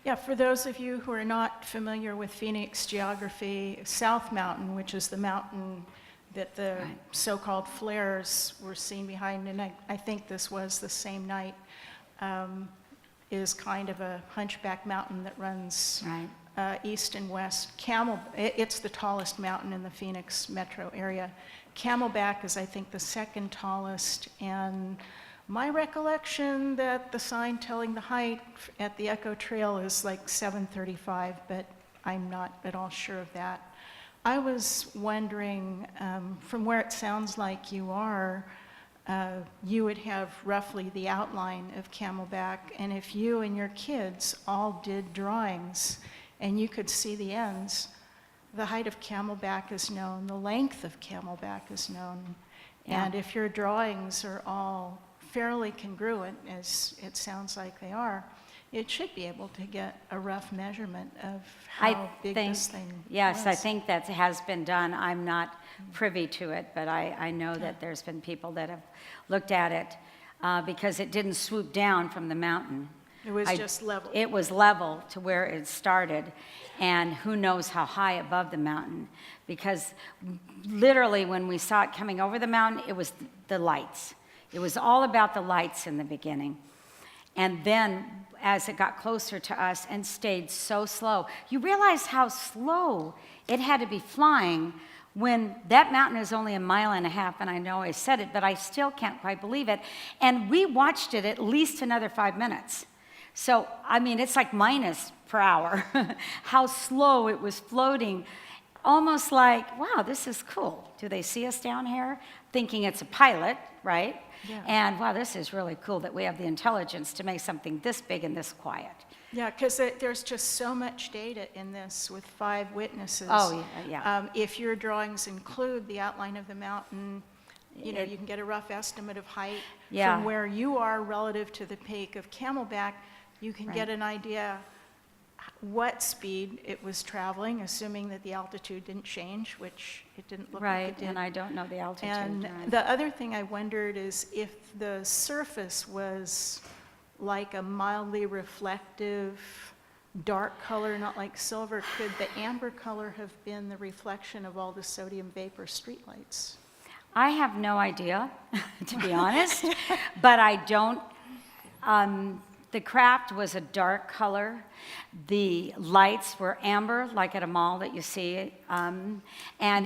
Yeah, for those of you who are not familiar with Phoenix geography, South Mountain, which is the mountain that the so-called flares were seen behind, and I think this was the same night, is kind of a hunchback mountain that runs east and west. It's the tallest mountain in the Phoenix metro area. Camelback is, I think, the second tallest, and my recollection that the sign telling the height at the Echo Trail is like 735, but I'm not at all sure of that. I was wondering, from where it sounds like you are, you would have roughly the outline of Camelback, and if you and your kids all did drawings and you could see the ends, the height of Camelback is known, the length of Camelback is known, and if your drawings are all fairly congruent, as it sounds like they are, it should be able to get a rough measurement of how big this thing Yes, was. I think that has been done. I'm not privy to it, but I know that there's been people that have looked at it because it didn't swoop down from the mountain. It was just level. It was level to where it started, and who knows how high above the mountain, because literally when we saw it coming over the mountain, it was the lights. It was all about the lights in the beginning. And then as it got closer to us and stayed so slow, you realize how slow it had to be flying when that mountain is only 1.5 miles, and I know I said it, but I still can't quite believe it. And we watched it at least another 5 minutes. So, I mean, it's like minus per hour, how slow it was floating. Almost like, wow, this is cool. Do they see us down here? Thinking it's a pilot, right? Yeah. And wow, this is really cool that we have the intelligence to make something this big and this quiet. Yeah, because there's just so much data in this with 5 witnesses. Oh, yeah. If your drawings include the outline of the mountain, you can get a rough estimate of height. Yeah. From where you are relative to the peak of Camelback, you can get an idea what speed it was traveling, assuming that the altitude didn't change, which it didn't look like it did. And I don't know the altitude. And the other thing I wondered is if the surface was like a mildly reflective dark color, not like silver, could the amber color have been the reflection of all the sodium vapor streetlights? I have no idea, to be honest, but I don't. The craft was a dark color. The lights were amber, like at a mall that you see, and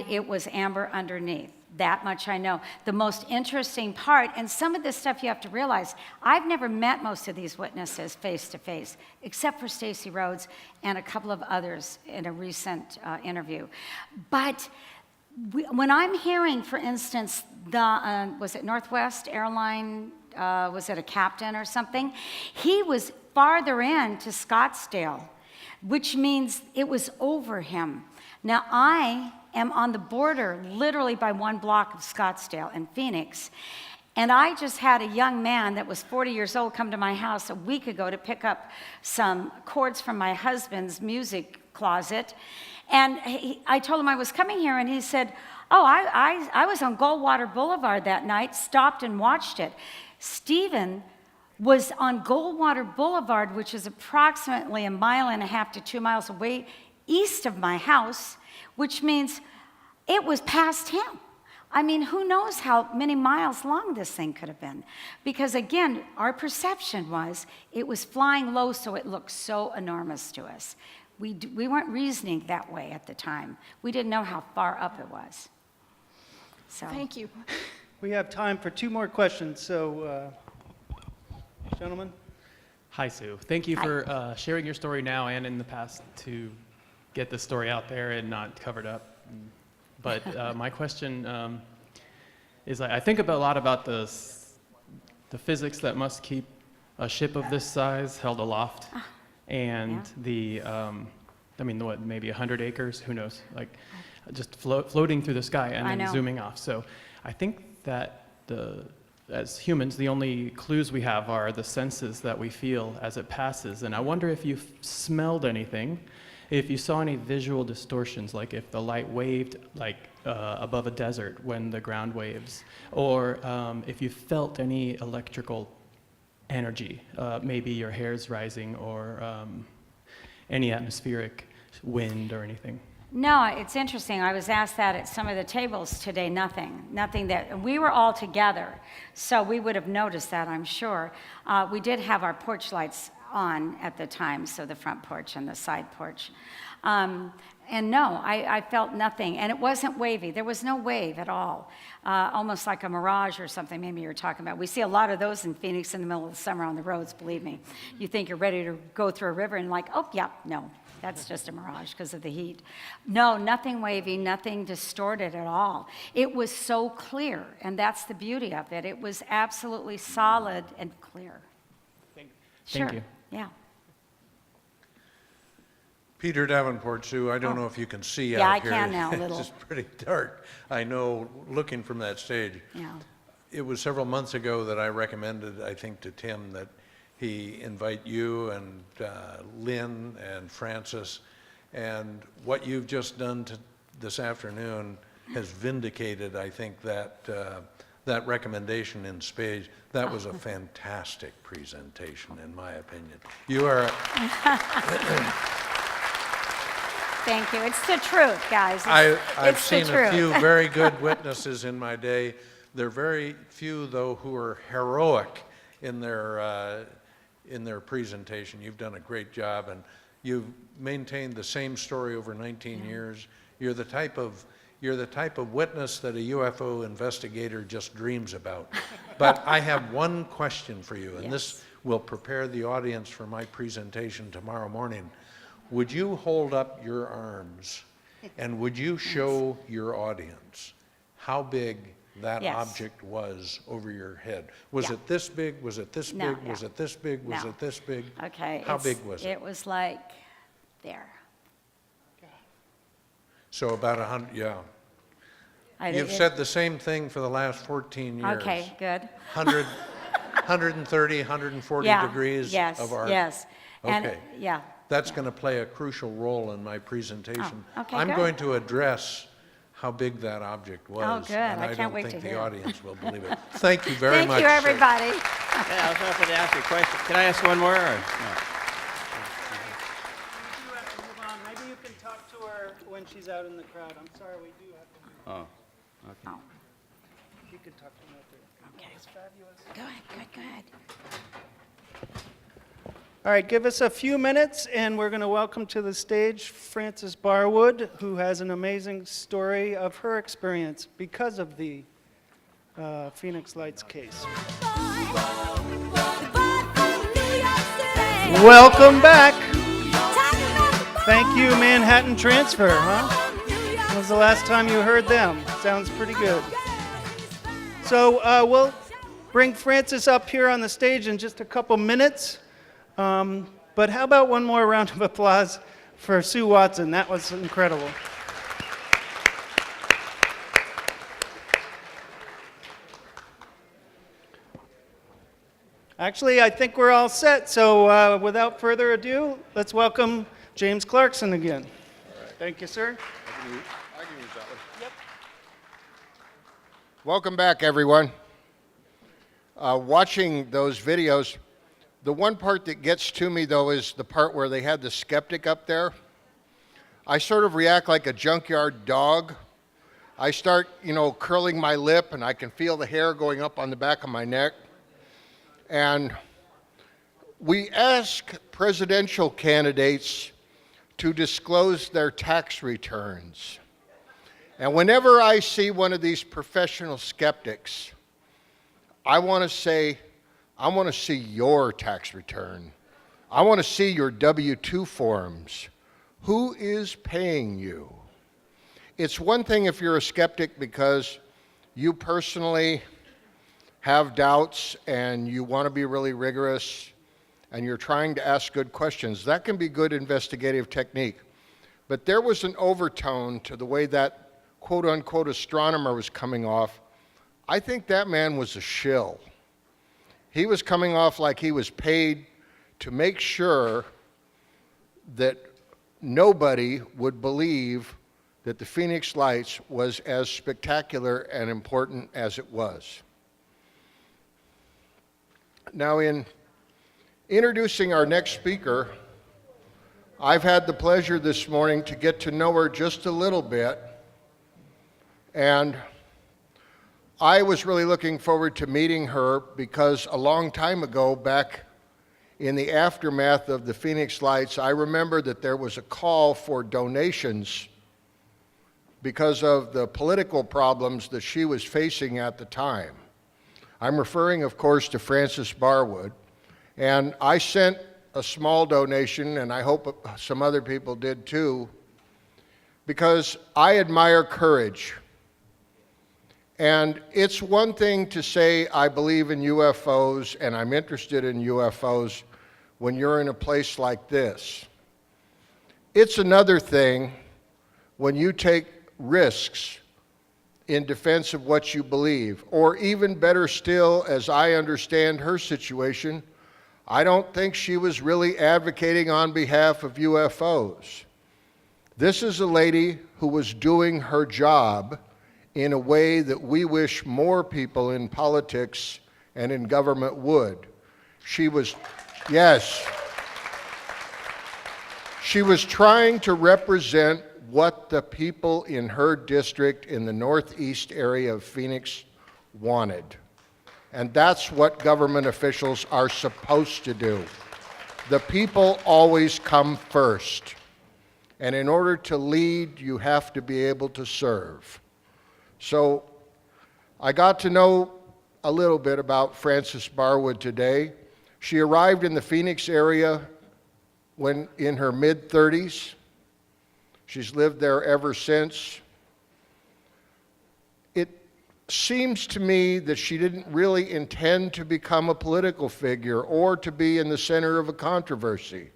it was amber underneath. That much I know. The most interesting part, and some of this stuff you have to realize, I've never met most of these witnesses face to face, except for Stacey Rhodes and a couple of others in a recent interview. But when I'm hearing, for instance, was it Northwest Airline, was it a captain or something? He was farther in to Scottsdale, which means it was over him. Now, I am on the border, literally by 1 block of Scottsdale in Phoenix, and I just had a young man that was 40 years old come to my house a week ago to pick up some cords from my husband's music closet, and I told him I was coming here, and he said, oh, I was on Goldwater Boulevard that night, stopped and watched it. Stephen was on Goldwater Boulevard, which is approximately 1.5 miles to 2 miles away east of my house, which means it was past him. I mean, who knows how many miles long this thing could have been? Because again, our perception was it was flying low, so it looked so enormous to us. We weren't reasoning that way at the time. We didn't know how far up it was. So. Thank you. We have time for 2 more questions, so gentlemen. Hi, Sue. Thank you for sharing your story now and in the past to get the story out there and not covered up. But my question is, I think a lot about the physics that must keep a ship of this size held aloft, and the, I mean, what, maybe 100 acres, who knows, like just floating through the sky and then zooming off. So I think that as humans, the only clues we have are the senses that we feel as it passes. And I wonder if you've smelled anything, if you saw any visual distortions, like if the light waved like above a desert when the ground waves, or if you felt any electrical energy, maybe your hair's rising, or any atmospheric wind or anything. No, it's interesting. I was asked that at some of the tables today. Nothing that, we were all together, so we would have noticed that, I'm sure. We did have our porch lights on at the time, so the front porch and the side porch. And no, I felt nothing, and it wasn't wavy. There was no wave at all, almost like a mirage or something maybe you were talking about. We see a lot of those in Phoenix in the middle of the summer on the roads, believe me. You think you're ready to go through a river and like, oh, yeah, no. That's just a mirage because of the heat. No, nothing wavy, nothing distorted at all. It was so clear, and that's the beauty of it. It was absolutely solid and clear. Thank Sure. you. Yeah. Peter Davenport, Sue, I don't know if you can see Yeah, out I here. can now, a little. It's just pretty dark. I know, looking from that stage. Yeah. It was several months ago that I recommended, I think, to Tim that he invite you and Lynn and Francis, and what you've just done this afternoon has vindicated, I think, that that recommendation in spades. That was a fantastic presentation, in my opinion. You are. Thank you. It's the truth, guys. I've seen a few very good witnesses in my day. There are very few, though, who are heroic in their presentation. You've done a great job, and you've maintained the same story over 19 years. You're the type of witness that a UFO investigator just dreams about. But I have one question for you, and this will prepare the audience for my presentation tomorrow morning. Would you hold up your arms, and would you show your audience how big that object was over your head? Was it this big? Was it this big? Was it this big? Was it this big? Okay. How big was it? It was like there. So about 100, yeah. You've said the same thing for the last 14 years. Okay, good. 130, 140 degrees of arc. Yes. Okay. And, That's going to play a crucial role in my presentation. Oh, okay, I'm good. going to address how big that object was. Oh, good. And I can't wait to don't think hear the it. audience will believe it. Thank you very much. Thank you, everybody. Hey, I was hoping to ask you a question. Can I ask one more? Or? No. Maybe you can talk to her when she's out in the crowd. I'm sorry, we do have to. Oh, okay. You can talk to her out there. Okay. It's fabulous. Good. All right, give us a few minutes, and we're going to welcome to the stage Frances Barwood, who has an amazing story of her experience because of the Phoenix Lights case. Welcome back. Thank you, Manhattan Transfer, huh? When was the last time you heard them? Sounds pretty good. So we'll bring Frances up here on the stage in just a couple minutes. But how about one more round of applause for Sue Watson? That was incredible. Actually, I think we're all set. So without further ado, let's welcome James Clarkson again. Thank you, sir. I can use that one. Yep. Welcome back, everyone. Watching those videos, the one part that gets to me, though, is the part where they had the skeptic up there. I sort of react like a junkyard dog I start, curling my lip, and I can feel the hair going up on the back of my neck. And we ask presidential candidates to disclose their tax returns. And whenever I see one of these professional skeptics, I want to say, I want to see your tax return. I want to see your W-2 forms. Who is paying you? It's one thing if you're a skeptic because you personally have doubts and you want to be really rigorous and you're trying to ask good questions. That can be good investigative technique. But there was an overtone to the way that quote-unquote astronomer was coming off. I think that man was a shill. He was coming off like he was paid to make sure that nobody would believe that the Phoenix Lights was as spectacular and important as it was. Now, in introducing our next speaker, I've had the pleasure this morning to get to know her just a little bit, and I was really looking forward to meeting her because a long time ago, back in the aftermath of the Phoenix Lights, I remember that there was a call for donations because of the political problems that she was facing at the time. I'm referring, of course, to Frances Barwood, and I sent a small donation, and I hope some other people did too, because I admire courage. And it's one thing to say, I believe in UFOs and I'm interested in UFOs when you're in a place like this. It's another thing when you take risks in defense of what you believe, or even better still, as I understand her situation, I don't think she was really advocating on behalf of UFOs. This is a lady who was doing her job in a way that we wish more people in politics and in government would. She was trying to represent what the people in her district in the northeast area of Phoenix wanted. And that's what government officials are supposed to do. The people always come first. And in order to lead, you have to be able to serve. So I got to know a little bit about Frances Barwood today. She arrived in the Phoenix area when in her mid-30s. She's lived there ever since. It seems to me that she didn't really intend to become a political figure or to be in the center of a controversy.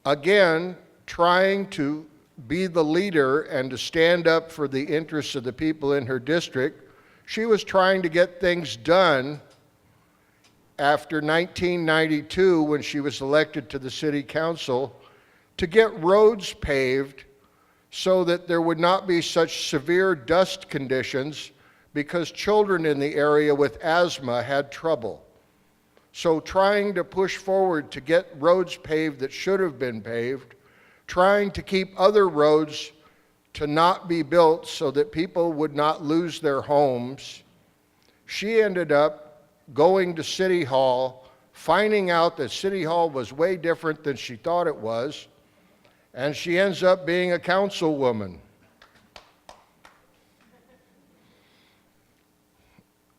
Again, trying to be the leader and to stand up for the interests of the people in her district, she was trying to get things done after 1992 when she was elected to the city council to get roads paved so that there would not be such severe dust conditions because children in the area with asthma had trouble. So trying to push forward to get roads paved that should have been paved, trying to keep other roads to not be built so that people would not lose their homes, she ended up going to City Hall, finding out that City Hall was way different than she thought it was, and she ends up being a councilwoman.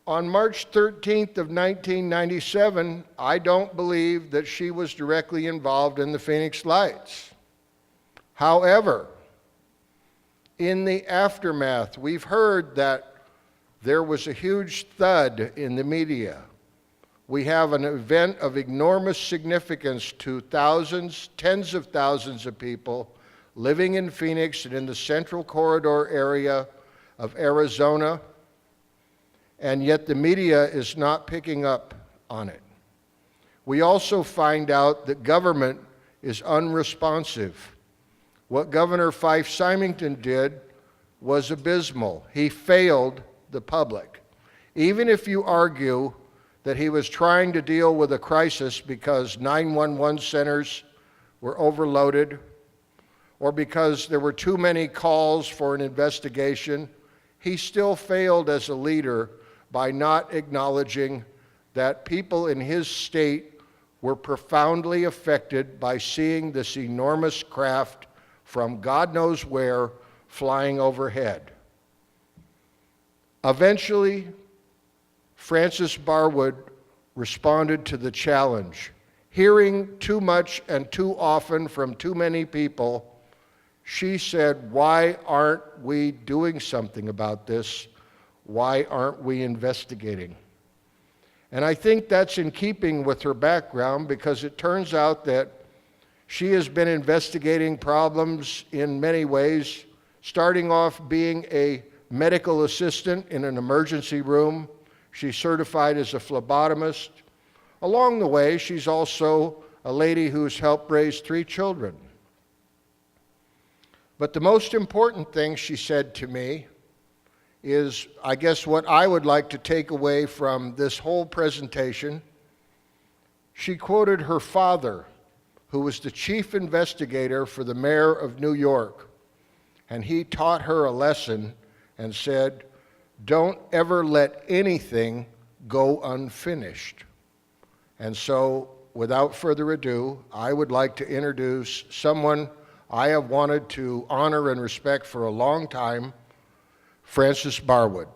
On March 13th of 1997, I don't believe that she was directly involved in the Phoenix Lights. However, in the aftermath, we've heard that there was a huge thud in the media. We have an event of enormous significance to thousands, tens of thousands of people living in Phoenix and in the Central Corridor area of Arizona, and yet the media is not picking up on it. We also find out that government is unresponsive. What Governor Fife Symington did was abysmal. He failed the public. Even if you argue that he was trying to deal with a crisis because 911 centers were overloaded, or because there were too many calls for an investigation, he still failed as a leader by not acknowledging that people in his state were profoundly affected by seeing this enormous craft from God knows where flying overhead. Eventually, Frances Barwood responded to the challenge. Hearing too much and too often from too many people, she said, "Why aren't we doing something about this? Why aren't we investigating?" And I think that's in keeping with her background, because it turns out that she has been investigating problems in many ways, starting off being a medical assistant in an emergency room. She's certified as a phlebotomist. Along the way, she's also a lady who's helped raise 3 children. But the most important thing she said to me is, I guess, what I would like to take away from this whole presentation. She quoted her father, who was the chief investigator for the mayor of New York, and he taught her a lesson and said, "Don't ever let anything go unfinished." And so, without further ado, I would like to introduce someone I have wanted to honor and respect for a long time, Frances Barwood.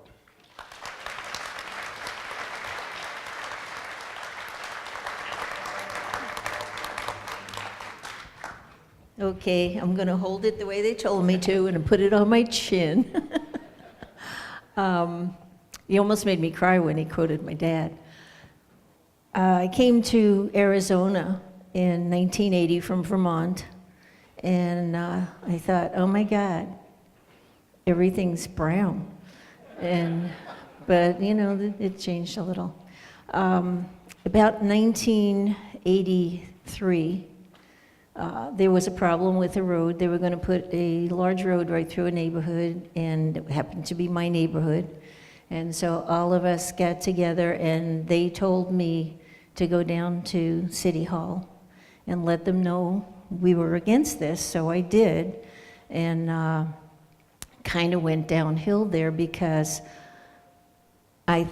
Okay, I'm going to hold it the way they told me to and put it on my chin. He almost made me cry when he quoted my dad. I came to Arizona in 1980 from Vermont, and I thought, oh my God, everything's brown. But you know, it changed a little. About 1983, there was a problem with the road. They were going to put a large road right through a neighborhood, and it happened to be my neighborhood. And so all of us got together, and they told me to go down to City Hall and let them know we were against this. So I did, and kind of went downhill there, because I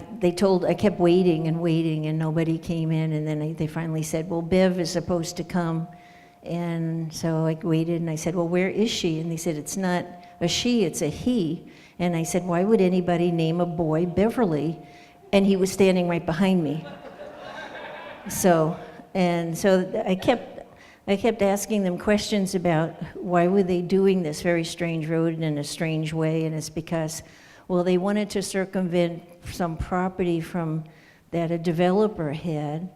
kept waiting and waiting, and nobody came in. And then they finally said, well, Bev is supposed to come. And so I waited, and I said, well, where is she? And they said, it's not a she, it's a he. And I said, why would anybody name a boy Beverly? And he was standing right behind me. So I kept asking them questions about why were they doing this very strange road in a strange way. And it's because, well, they wanted to circumvent some property that a developer had.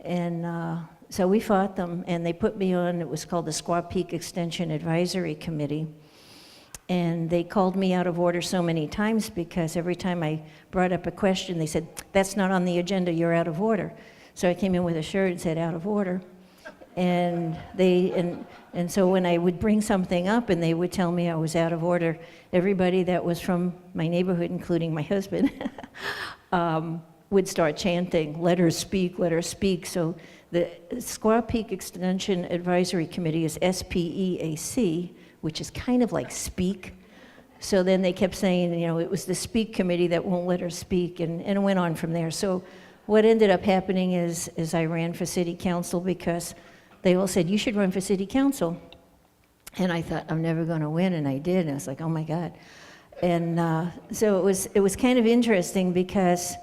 And so we fought them, and they put me on, it was called the Squaw Peak Extension Advisory Committee. And they called me out of order so many times, because every time I brought up a question, they said, that's not on the agenda, you're out of order. So I came in with a shirt and said, out of order. And so when I would bring something up and they would tell me I was out of order, everybody that was from my neighborhood, including my husband, would start chanting, let her speak, let her speak. So the Squaw Peak Extension Advisory Committee is SPEAC, which is kind of like speak. So then they kept saying, you know, it was the speak committee that won't let her speak, and it went on from there. So what ended up happening is I ran for city council, because they all said, you should run for city council. And I thought, I'm never going to win, and I did. And I was like, oh my God. And so it was kind of interesting, because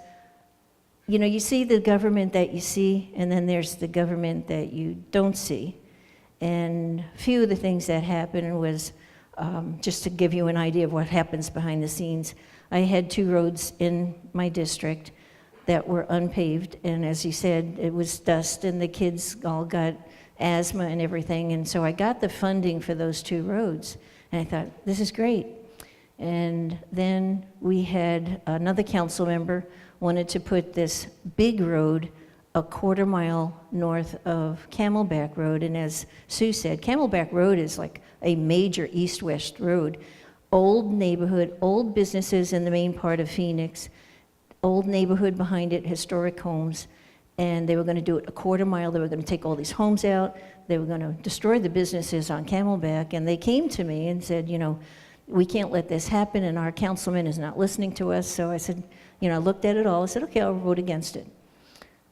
you know, you see the government that you see, and then there's the government that you don't see. And a few of the things that happened was, just to give you an idea of what happens behind the scenes, I had 2 roads in my district that were unpaved, and as you said, it was dust, and the kids all got asthma and everything, and so I got the funding for those 2 roads, and I thought, this is great. And then we had another council member wanted to put this big road a 1/4 mile north of Camelback Road. And as Sue said, Camelback Road is like a major east-west road. Old neighborhood, old businesses in the main part of Phoenix, old neighborhood behind it, historic homes. and they were going to do it a quarter mile. They were going to take all these homes out. They were going to destroy the businesses on Camelback. And they came to me and said, we can't let this happen, and our councilman is not listening to us. So I said, I looked at it all. I said, okay, I'll vote against it.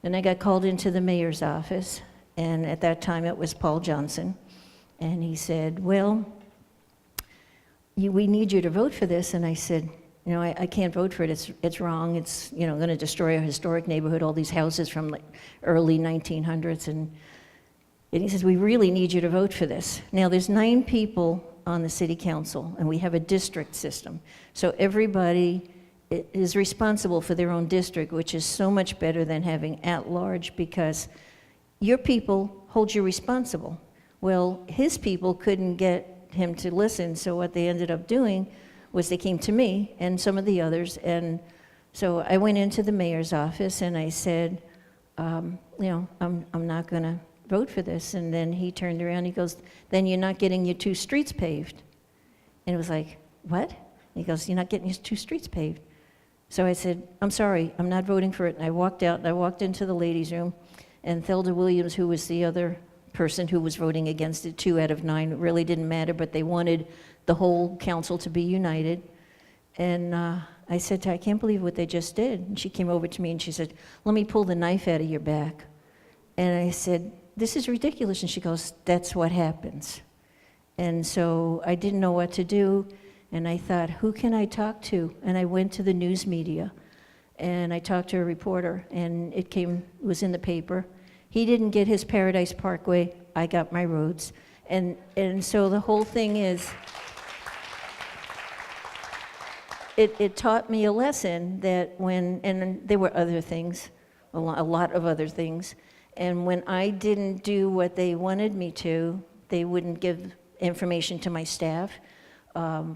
Then I got called into the mayor's office, and at that time it was Paul Johnson. And he said, well, we need you to vote for this. And I said, I can't vote for it. It's wrong. It's, going to destroy a historic neighborhood, all these houses from like early 1900s. And he says, we really need you to vote for this. Now, there's 9 people on the city council, and we have a district system. So everybody is responsible for their own district, which is so much better than having at-large, because your people hold you responsible. Well, his people couldn't get him to listen, so what they ended up doing was they came to me and some of the others, and so I went into the mayor's office and I said, I'm not going to vote for this. And then he turned around, he goes, then you're not getting your 2 streets paved. And it was like, what? He goes, you're not getting your 2 streets paved. So I said, I'm sorry, I'm not voting for it. And I walked out, and I walked into the ladies' room, and Thelda Williams, who was the other person who was voting against it, 2 out of 9, it really didn't matter, but they wanted the whole council to be united. And I said to her, I can't believe what they just did. And she came over to me and she said, let me pull the knife out of your back. And I said, this is ridiculous. And she goes, that's what happens. And so I didn't know what to do. And I thought, who can I talk to? And I went to the news media, and I talked to a reporter, and it was in the paper. He didn't get his Paradise Parkway, I got my roads. And so the whole thing is, it taught me a lesson that and there were other things, a lot of other things, and when I didn't do what they wanted me to, they wouldn't give information to my staff.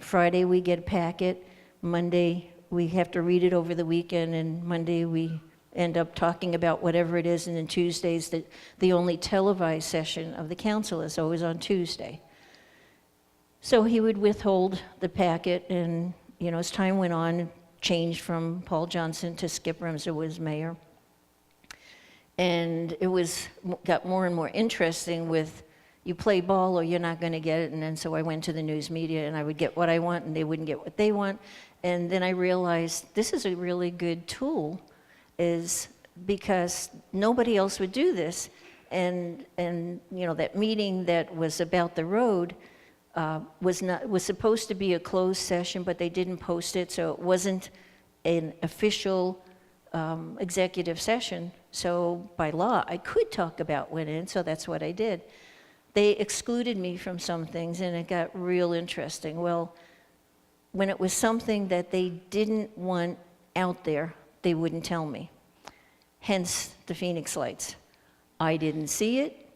Friday we get a packet, Monday we have to read it over the weekend, and Monday we end up talking about whatever it is, and then Tuesdays, the only televised session of the council is always on Tuesday. So he would withhold the packet, and as time went on, changed from Paul Johnson to Skip Remser was mayor. And it got more and more interesting with, you play ball or you're not going to get it. And then so I went to the news media, and I would get what I want and they wouldn't get what they want. And then I realized this is a really good tool, is because nobody else would do this. And that meeting that was about the road was supposed to be a closed session, but they didn't post it, so it wasn't an official executive session. So by law, I could talk about what went in, so that's what I did. They excluded me from some things, and it got real interesting. Well, when it was something that they didn't want out there, they wouldn't tell me. Hence the Phoenix Lights. I didn't see it.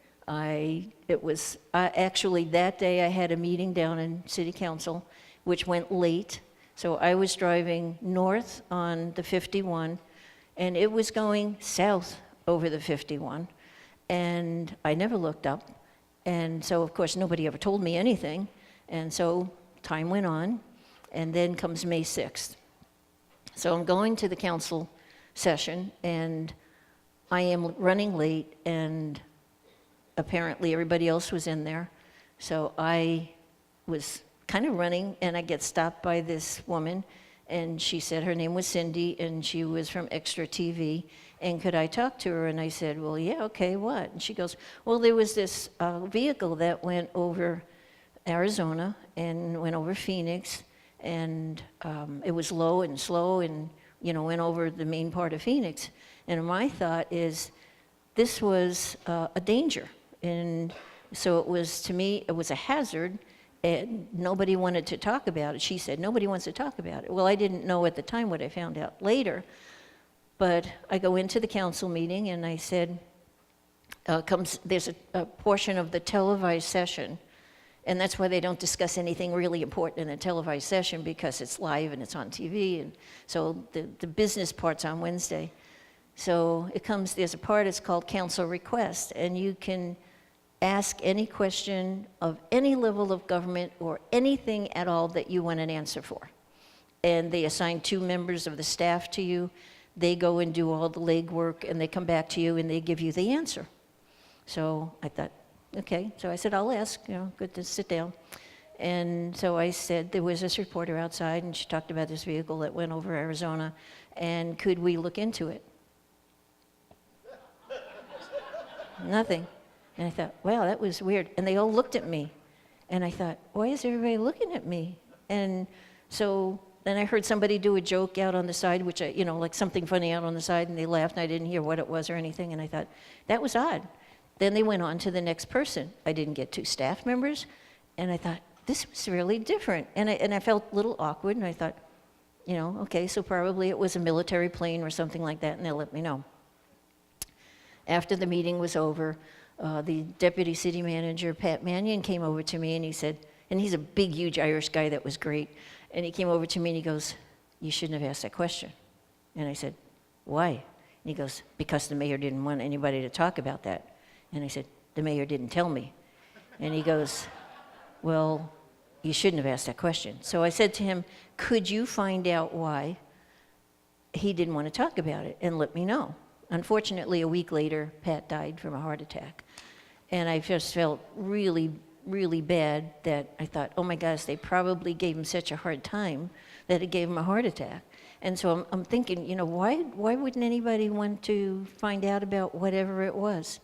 Actually that day I had a meeting down in City Council, which went late. So I was driving north on the 51, and it was going south over the 51. And I never looked up. And so, of course, nobody ever told me anything. And so time went on, and then comes May 6th. So I'm going to the council session, and I am running late, and apparently everybody else was in there. So I was kind of running, and I get stopped by this woman, and she said her name was Cindy, and she was from Extra TV, and could I talk to her? And I said, well, yeah, okay, what? And she goes, well, there was this vehicle that went over Arizona and went over Phoenix, and it was low and slow and, went over the main part of Phoenix. And my thought is, this was a danger. And so it was, to me, it was a hazard, and nobody wanted to talk about it. She said, nobody wants to talk about it. Well, I didn't know at the time what I found out later, but I go into the council meeting, and I said, there's a portion of the televised session, and that's why they don't discuss anything really important in a televised session, because it's live and it's on TV, and so the business part's on Wednesday. So there's a part, it's called council request, and you can ask any question of any level of government or anything at all that you want an answer for. And they assign 2 members of the staff to you. they go and do all the legwork, and they come back to you, and they give you the answer. So I thought, okay. So I said, I'll ask, good to sit down. And so I said, there was this reporter outside, and she talked about this vehicle that went over Arizona, and could we look into it? Nothing. And I thought, wow, that was weird. And they all looked at me. And I thought, why is everybody looking at me? And so then I heard somebody do a joke out on the side, which, like something funny out on the side, and they laughed, and I didn't hear what it was or anything. And I thought, that was odd. Then they went on to the next person. I didn't get 2 staff members. And I thought, this was really different. And I felt a little awkward, and I thought, okay, so probably it was a military plane or something like that, and they'll let me know. After the meeting was over, the deputy city manager, Pat Mannion, came over to me, and he said, and he's a big, huge Irish guy that was great, and he came over to me and he goes, you shouldn't have asked that question. And I said, why? And he goes, because the mayor didn't want anybody to talk about that. And I said, the mayor didn't tell me. And he goes, well, you shouldn't have asked that question. So I said to him, could you find out why he didn't want to talk about it and let me know? Unfortunately, a week later, Pat died from a heart attack. And I just felt really, really bad that I thought, oh my gosh, they probably gave him such a hard time that it gave him a heart attack. And so I'm thinking, why wouldn't anybody want to find out about whatever it was?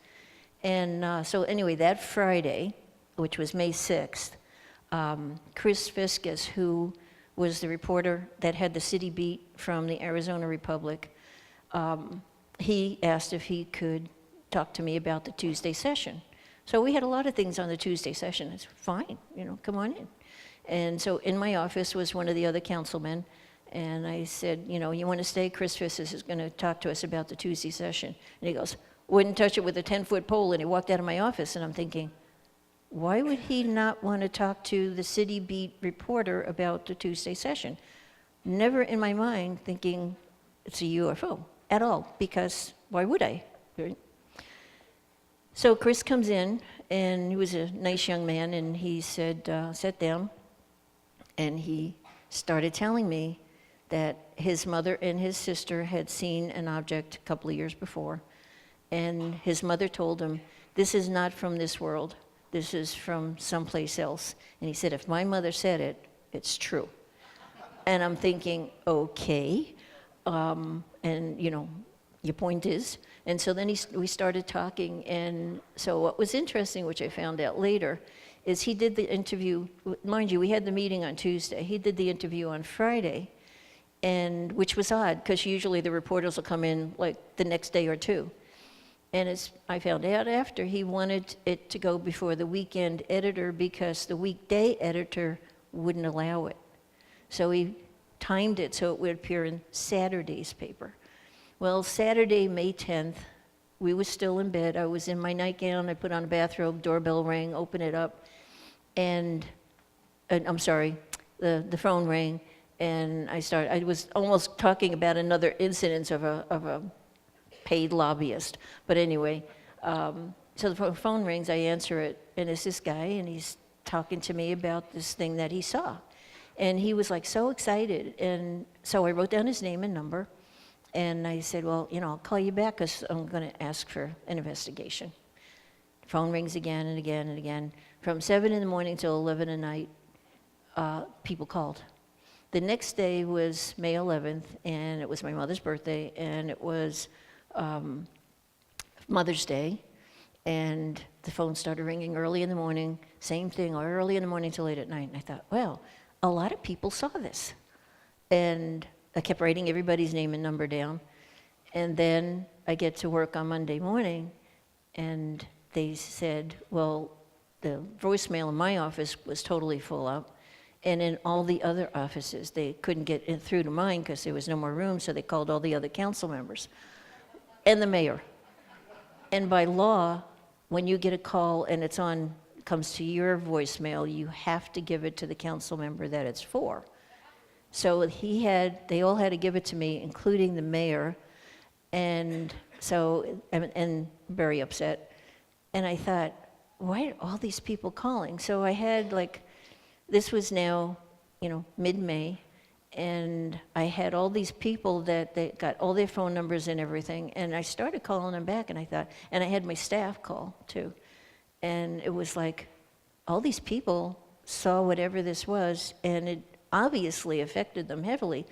And so anyway, that Friday, which was May 6th, Chris Fiscus, who was the reporter that had the city beat from the Arizona Republic, he asked if he could talk to me about the Tuesday session. So we had a lot of things on the Tuesday session. It's fine, come on in. And so in my office was one of the other councilmen, and I said, you want to stay? Chris Fiscus is going to talk to us about the Tuesday session. And he goes, wouldn't touch it with a 10-foot pole, and he walked out of my office, and I'm thinking, why would he not want to talk to the city beat reporter about the Tuesday session? Never in my mind thinking it's a UFO at all, because why would I? Right? So Chris comes in, and he was a nice young man, and he said, sat down, and he started telling me that his mother and his sister had seen an object a couple of years before, and his mother told him, this is not from this world. This is from someplace else. And he said, if my mother said it, it's true. And I'm thinking, okay, and your point is. And so then we started talking, and so what was interesting, which I found out later, is he did the interview, mind you, we had the meeting on Tuesday. He did the interview on Friday, and which was odd, because usually the reporters will come in like the next day or two. And as I found out after, he wanted it to go before the weekend editor because the weekday editor wouldn't allow it. So he timed it so it would appear in Saturday's paper. Well, Saturday, May 10th, we were still in bed. I was in my nightgown. I put on a bathrobe, doorbell rang, open it up, and I'm sorry, the phone rang, and I was almost talking about another incident of a paid lobbyist. But anyway, so the phone rings, I answer it, and it's this guy, and he's talking to me about this thing that he saw. And he was like so excited, and so I wrote down his name and number, and I said, well, I'll call you back because I'm going to ask for an investigation. Phone rings again and again and again. From 7 in the morning till 11 at night, people called. The next day was May 11th, and it was my mother's birthday, and it was Mother's Day, and the phone started ringing early in the morning, same thing, early in the morning till late at night. And I thought, well, a lot of people saw this. And I kept writing everybody's name and number down. And then I get to work on Monday morning, and they said, well, the voicemail in my office was totally full up. And in all the other offices, they couldn't get it through to mine because there was no more room, so they called all the other council members and the mayor. And by law, when you get a call and it's comes to your voicemail, you have to give it to the council member that it's for. So they all had to give it to me, including the mayor, and very upset. And I thought, why are all these people calling? So I had this was now, mid-May, And I had all these people that they got all their phone numbers and everything, and I started calling them back, and I thought, and I had my staff call too, and it was like, all these people saw whatever this was, and it obviously affected them heavily,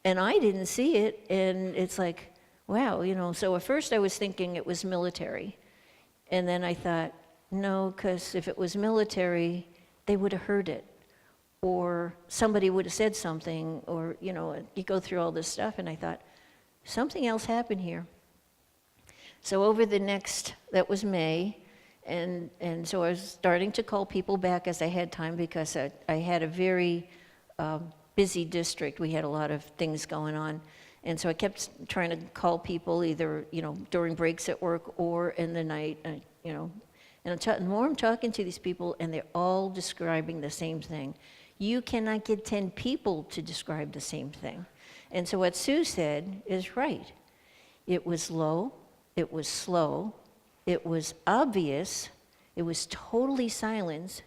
and I didn't see it, and it's like, wow, you know, so at first I was thinking it was military, and then I thought, no, because if it was military, they would have heard it, or somebody would have said something, or, you know, you go through all this stuff, and I thought, something else happened here. So over the next, that was May, and so I was starting to call people back as I had time, because I had a very busy district. We had a lot of things going on, and so I kept trying to call people either, you know, during breaks at work or in the night, you know, and the more I'm talking to these people, and they're all describing the same thing. You cannot get 10 people to describe the same thing. And so what Sue said is right. It was low, it was slow, it was obvious, it was totally silent,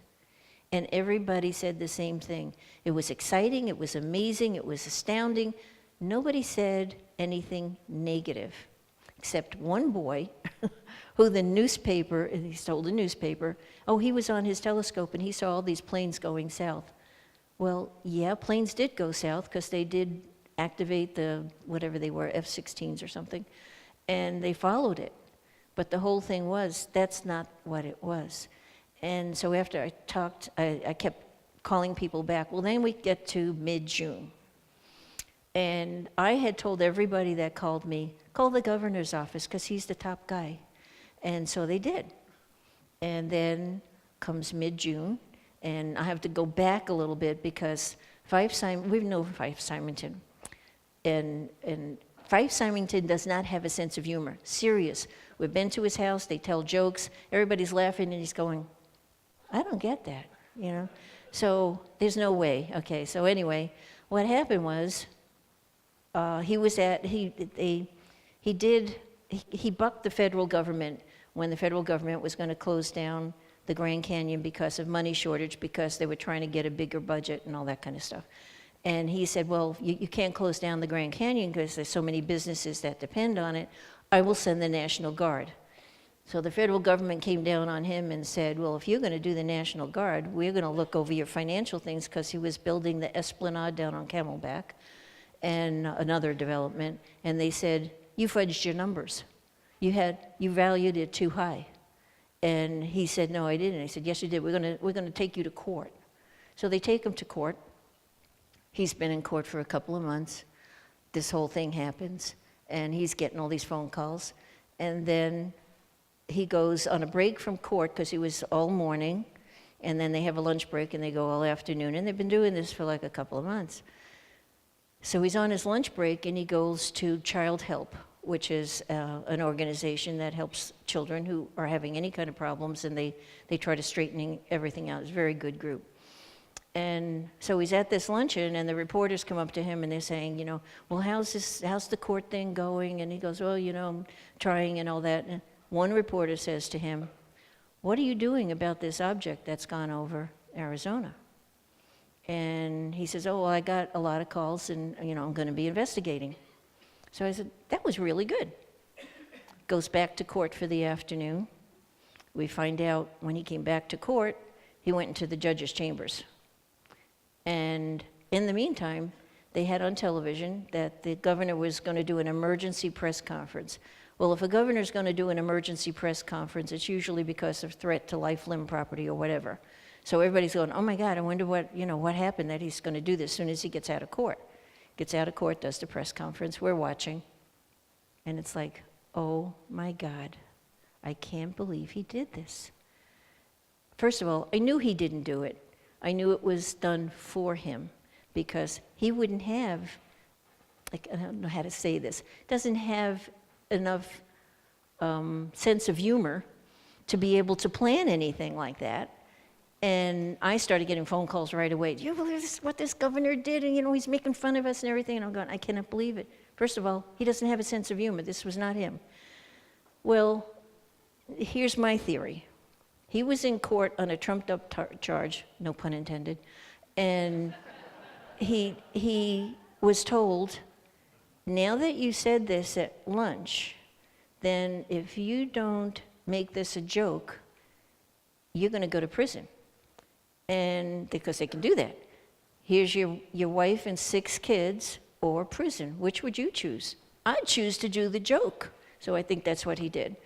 and everybody said the same thing. It was exciting, it was amazing, it was astounding. Nobody said anything negative, except one boy who the newspaper, and he told the newspaper, oh, he was on his telescope and he saw all these planes going south. Well, yeah, planes did go south because they did activate the, whatever they were, F-16s or something, and they followed it. But the whole thing was, that's not what it was. And so after I talked, I kept calling people back. Well, then we get to mid-June. And I had told everybody that called me, call the governor's office because he's the top guy. And so they did. And then comes mid-June, and I have to go back a little bit because we know Fife Symington. And Fife Symington does not have a sense of humor. Serious. We've been to his house, they tell jokes, everybody's laughing, and he's going, I don't get that, you know? So there's no way. Okay, so anyway, what happened was, he bucked the federal government when the federal government was going to close down the Grand Canyon because of money shortage, because they were trying to get a bigger budget and all that kind of stuff. And he said, well, you can't close down the Grand Canyon because there's so many businesses that depend on it. I will send the National Guard. So the federal government came down on him and said, well, if you're going to do the National Guard, we're going to look over your financial things, because he was building the Esplanade down on Camelback and another development. And they said, you fudged your numbers. You valued it too high. And he said, no, I didn't. I said, yes, you did. We're going to take you to court. So they take him to court. He's been in court for a couple of months. This whole thing happens, and he's getting all these phone calls. And then he goes on a break from court because he was all morning, and then they have a lunch break and they go all afternoon. And they've been doing this for like a couple of months. So he's on his lunch break and he goes to Child Help, which is an organization that helps children who are having any kind of problems, and they try to straighten everything out. It's a very good group. And so he's at this luncheon, and the reporters come up to him, and they're saying, you know, well, how's the court thing going? And he goes, well, you know, I'm trying and all that. And one reporter says to him, what are you doing about this object that's gone over Arizona? And he says, oh, well, I got a lot of calls, and, you know, I'm going to be investigating. So I said, that was really good. Goes back to court for the afternoon. We find out when he came back to court, he went into the judge's chambers. And in the meantime, they had on television that the governor was going to do an emergency press conference. Well, if a governor's going to do an emergency press conference, it's usually because of threat to life, limb, property, or whatever. So everybody's going, oh my God, I wonder what happened that he's going to do this as soon as he gets out of court. Gets out of court, does the press conference, we're watching. And it's like, oh my God, I can't believe he did this. First of all, I knew he didn't do it. I knew it was done for him, because he wouldn't have, like, I don't know how to say this, doesn't have enough sense of humor to be able to plan anything like that. And I started getting phone calls right away. Do you believe what this governor did? And, you know, he's making fun of us and everything. And I'm going, I cannot believe it. First of all, he doesn't have a sense of humor. This was not him. Well, here's my theory. He was in court on a trumped-up charge, no pun intended, and he was told, now that you said this at lunch, then if you don't make this a joke, you're going to go to prison. And because they can do that. Here's your wife and 6 kids or prison. Which would you choose? I'd choose to do the joke. So I think that's what he did.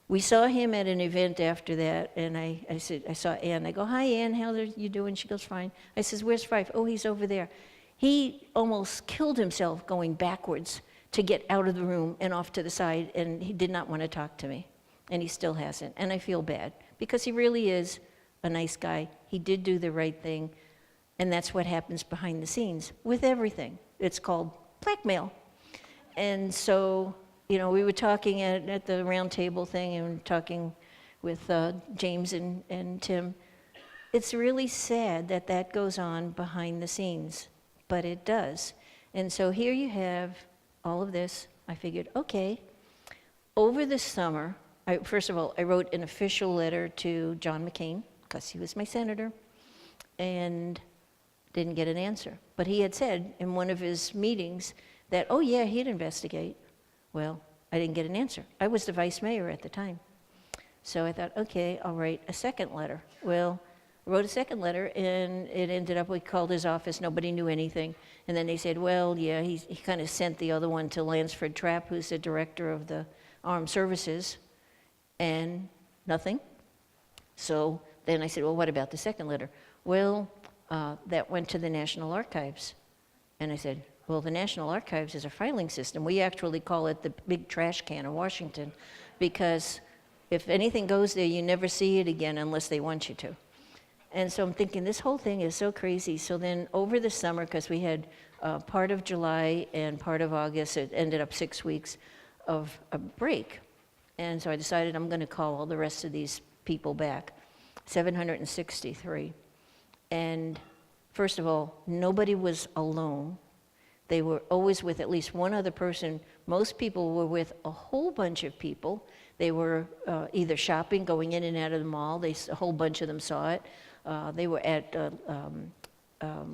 We saw him at an event after that, and I said, I saw Ann. I go, hi, Ann, how are you doing? She goes, fine. I says, where's Fife? Oh, he's over there. He almost killed himself going backwards to get out of the room and off to the side, and he did not want to talk to me, and he still hasn't. And I feel bad, because he really is a nice guy. He did do the right thing, and that's what happens behind the scenes with everything. It's called blackmail. And so, you know, we were talking at the round table thing and talking with James and Tim. It's really sad that that goes on behind the scenes, but it does. And so here you have all of this. I figured, okay, over the summer, first of all, I wrote an official letter to John McCain, because he was my senator, and didn't get an answer. But he had said in one of his meetings that, oh yeah, he'd investigate. Well, I didn't get an answer. I was the vice mayor at the time. So I thought, okay, I'll write a second letter. Well, I wrote a second letter, and it ended up, we called his office, nobody knew anything. And then they said, well, yeah, he kind of sent the other one to Lansford Trapp, who's the director of the Armed Services, and nothing. So then I said, well, what about the second letter? Well, that went to the National Archives. And I said, well, the National Archives is a filing system. We actually call it the big trash can of Washington, because if anything goes there, you never see it again unless they want you to. And so I'm thinking, this whole thing is so crazy. So then over the summer, because we had part of July and part of August, it ended up 6 weeks of a break. And so I decided I'm going to call all the rest of these people back, 763. And first of all, nobody was alone. They were always with at least one other person. Most people were with a whole bunch of people. They were either shopping, going in and out of the mall. A whole bunch of them saw it. They were at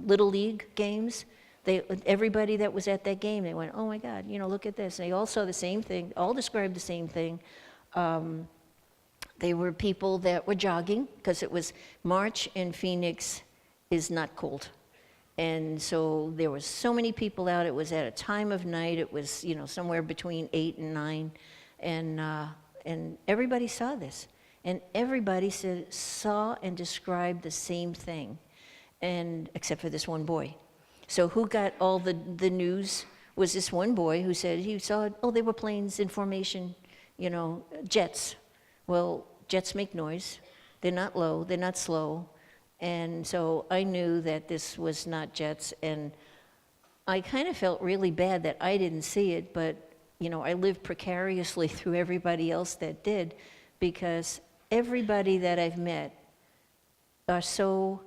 Little League games. Everybody that was at that game, they went, oh my God, you know, look at this. And they all saw the same thing, all described the same thing. They were people that were jogging, because it was March in Phoenix is not cold. And so there were so many people out. It was at a time of night. It was, you know, somewhere between 8 and 9. And everybody saw this. And everybody saw and described the same thing, and except for this one boy. So who got all the news was this one boy who said he saw, oh, they were planes in formation, you know, jets. Well, jets make noise. They're not low, they're not slow. And so I knew that this was not jets, and I kind of felt really bad that I didn't see it, but, you know, I lived precariously through everybody else that did, because everybody that I've met are so,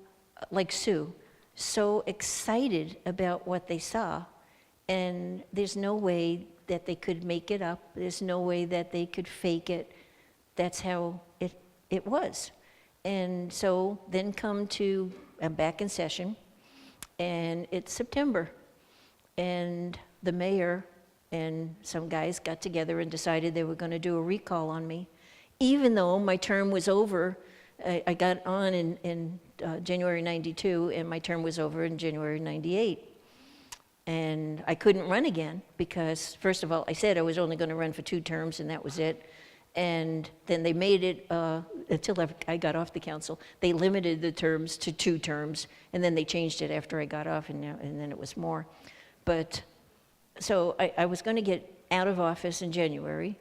like Sue, so excited about what they saw, and there's no way that they could make it up. There's no way that they could fake it. That's how it was. And so then I'm back in session, and it's September, and the mayor and some guys got together and decided they were going to do a recall on me, even though my term was over. I got on in January 92, and my term was over in January 98. And I couldn't run again because, first of all, I said I was only going to run for 2 terms, and that was it. And then they made it, until I got off the council, they limited the terms to 2 terms, and then they changed it after I got off, and then it was more. But, so I was going to get out of office in January,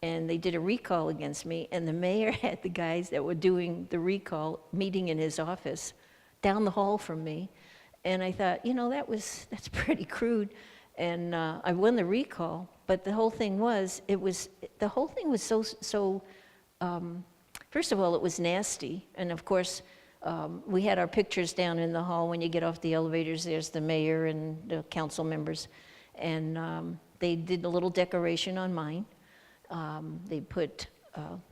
and they did a recall against me, and the mayor had the guys that were doing the recall meeting in his office down the hall from me. And I thought, you know, that's pretty crude. And I won the recall, but the whole thing was so first of all, it was nasty. And of course, we had our pictures down in the hall. When you get off the elevators, there's the mayor and the council members. And they did a little decoration on mine. They put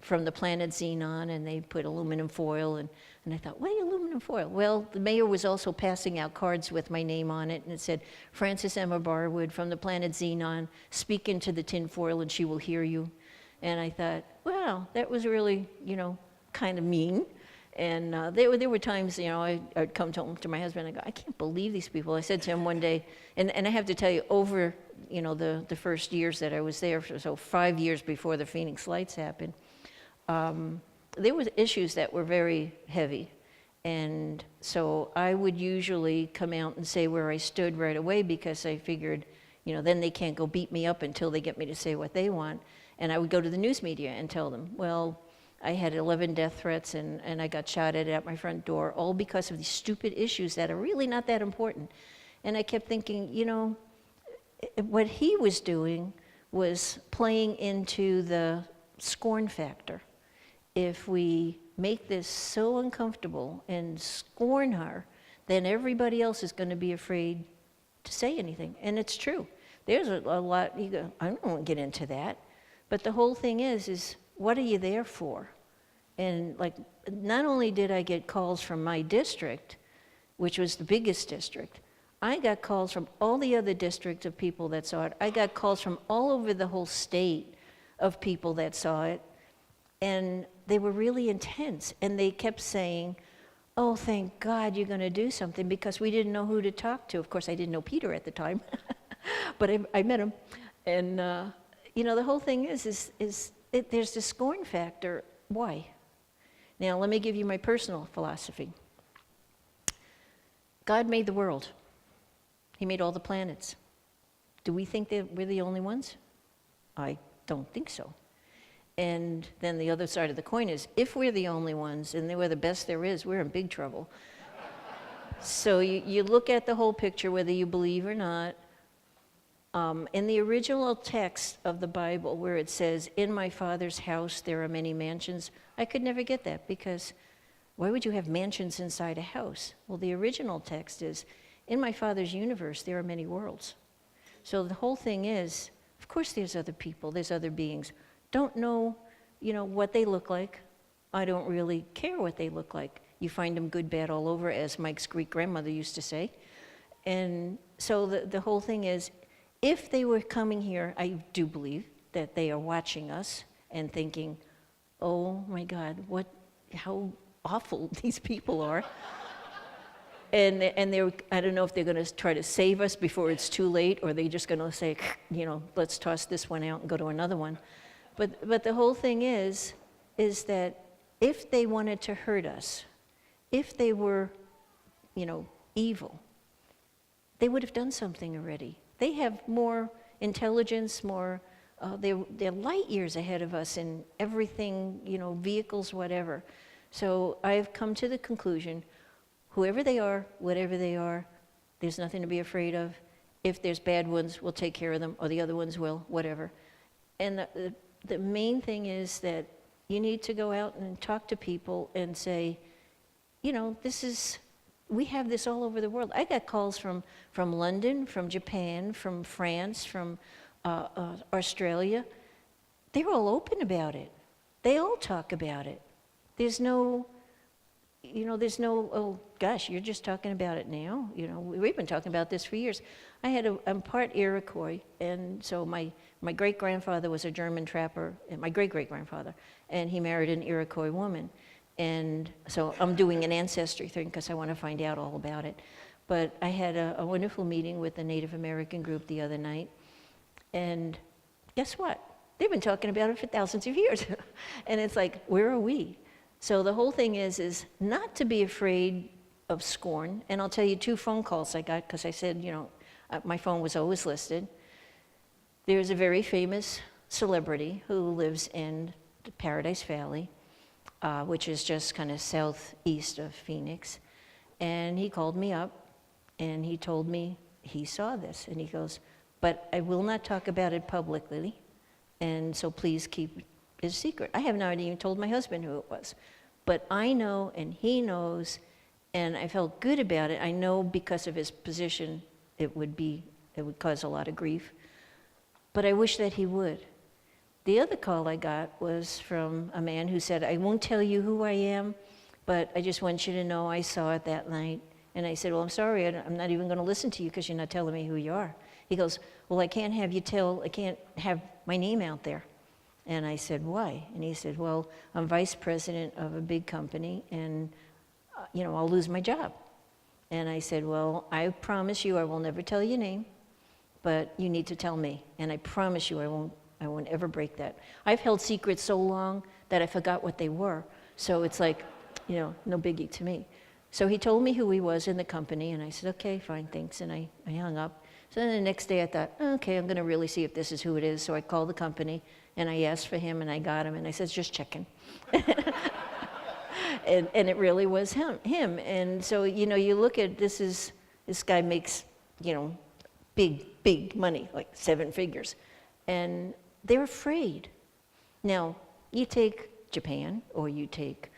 from the planet Xenon, and they put aluminum foil, and I thought, why aluminum foil? Well, the mayor was also passing out cards with my name on it, and it said, Frances Emma Barwood from the planet Xenon, speak into the tin foil and she will hear you. And I thought, wow, that was really, kind of mean. And there were times, I'd come home to my husband and I go, I can't believe these people. I said to him one day, and I have to tell you, over, the first years that I was there, so 5 years before the Phoenix Lights happened, there were issues that were very heavy. And so I would usually come out and say where I stood right away because I figured, then they can't go beat me up until they get me to say what they want. And I would go to the news media and tell them, well, I had 11 death threats and I got shot at my front door, all because of these stupid issues that are really not that important. And I kept thinking, what he was doing was playing into the scorn factor. If we make this so uncomfortable and scorn her, then everybody else is going to be afraid to say anything. And it's true. There's a lot, I don't want to get into that. But the whole thing is what are you there for? And not only did I get calls from my district, which was the biggest district, I got calls from all the other districts of people that saw it. I got calls from all over the whole state of people that saw it. And they were really intense. And they kept saying, oh, thank God you're going to do something, because we didn't know who to talk to. Of course, I didn't know Peter at the time, but I met him. And, the whole thing is there's the scorn factor. Why? Now, let me give you my personal philosophy. God made the world. He made all the planets. Do we think that we're the only ones? I don't think so. And then the other side of the coin is, if we're the only ones and we're the best there is, we're in big trouble. So you look at the whole picture, whether you believe or not. In the original text of the Bible, where it says, in my Father's house there are many mansions, I could never get that, because why would you have mansions inside a house? Well, the original text is, in my Father's universe there are many worlds. So the whole thing is, of course there's other people, there's other beings. Don't know, what they look like. I don't really care what they look like. You find them good, bad, all over, as Mike's Greek grandmother used to say. And so the whole thing is, if they were coming here, I do believe that they are watching us and thinking, oh my God, how awful these people are. And I don't know if they're going to try to save us before it's too late, or they're just going to say, let's toss this one out and go to another one. But the whole thing is that if they wanted to hurt us, if they were, evil, they would have done something already. They have more intelligence, they're light years ahead of us in everything, vehicles, whatever. So I've come to the conclusion, whoever they are, whatever they are, there's nothing to be afraid of. If there's bad ones, we'll take care of them, or the other ones will, whatever. And the main thing is that you need to go out and talk to people and say, we have this all over the world. I got calls from London, from Japan, from France, from Australia. They're all open about it. They all talk about it. There's no, oh gosh, you're just talking about it now. We've been talking about this for years. I'm part Iroquois, and so my great-grandfather was a German trapper, and my great-great-grandfather, and he married an Iroquois woman. And so I'm doing an ancestry thing because I want to find out all about it. But I had a wonderful meeting with the Native American group the other night. And guess what? They've been talking about it for thousands of years. And it's like, where are we? So the whole thing is not to be afraid of scorn. And I'll tell you 2 phone calls I got, because I said, my phone was always listed. There's a very famous celebrity who lives in the Paradise Valley, which is just kind of southeast of Phoenix. And he called me up and he told me he saw this. And he goes, but I will not talk about it publicly, and so please keep it a secret. I have not even told my husband who it was. But I know and he knows, and I felt good about it. I know because of his position it would cause a lot of grief. But I wish that he would. The other call I got was from a man who said, I won't tell you who I am, but I just want you to know I saw it that night. And I said, well, I'm sorry, I'm not even going to listen to you because you're not telling me who you are. He goes, well, I can't have my name out there. And I said, why? And he said, well, I'm vice president of a big company, and I'll lose my job. And I said, well, I promise you I will never tell your name, but you need to tell me. And I promise you I won't ever break that. I've held secrets so long that I forgot what they were. So it's like, no biggie to me. So he told me who he was in the company, and I said, okay, fine, thanks, and I hung up. So then the next day I thought, okay, I'm gonna really see if this is who it is. So I called the company, and I asked for him, and I got him, and I said, just checking. and it really was him. And so, you look at this guy makes, big money, like 7 figures. And they're afraid. Now, you take Japan, or you take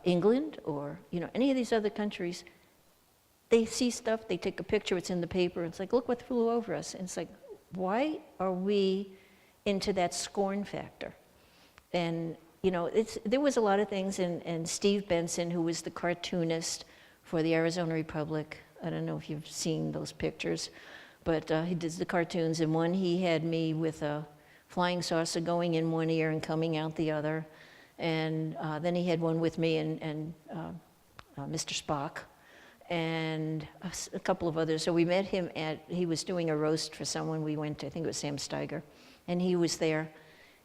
England, or any of these other countries, they see stuff, they take a picture, it's in the paper, it's like, look what flew over us. And it's like, why are we into that scorn factor? And there was a lot of things, and Steve Benson, who was the cartoonist for the Arizona Republic, I don't know if you've seen those pictures, but he did the cartoons, and one he had me with a flying saucer going in one ear and coming out the other. And then he had one with me and Mr. Spock and a couple of others. So we met him he was doing a roast for someone we went to, I think it was Sam Steiger, and he was there.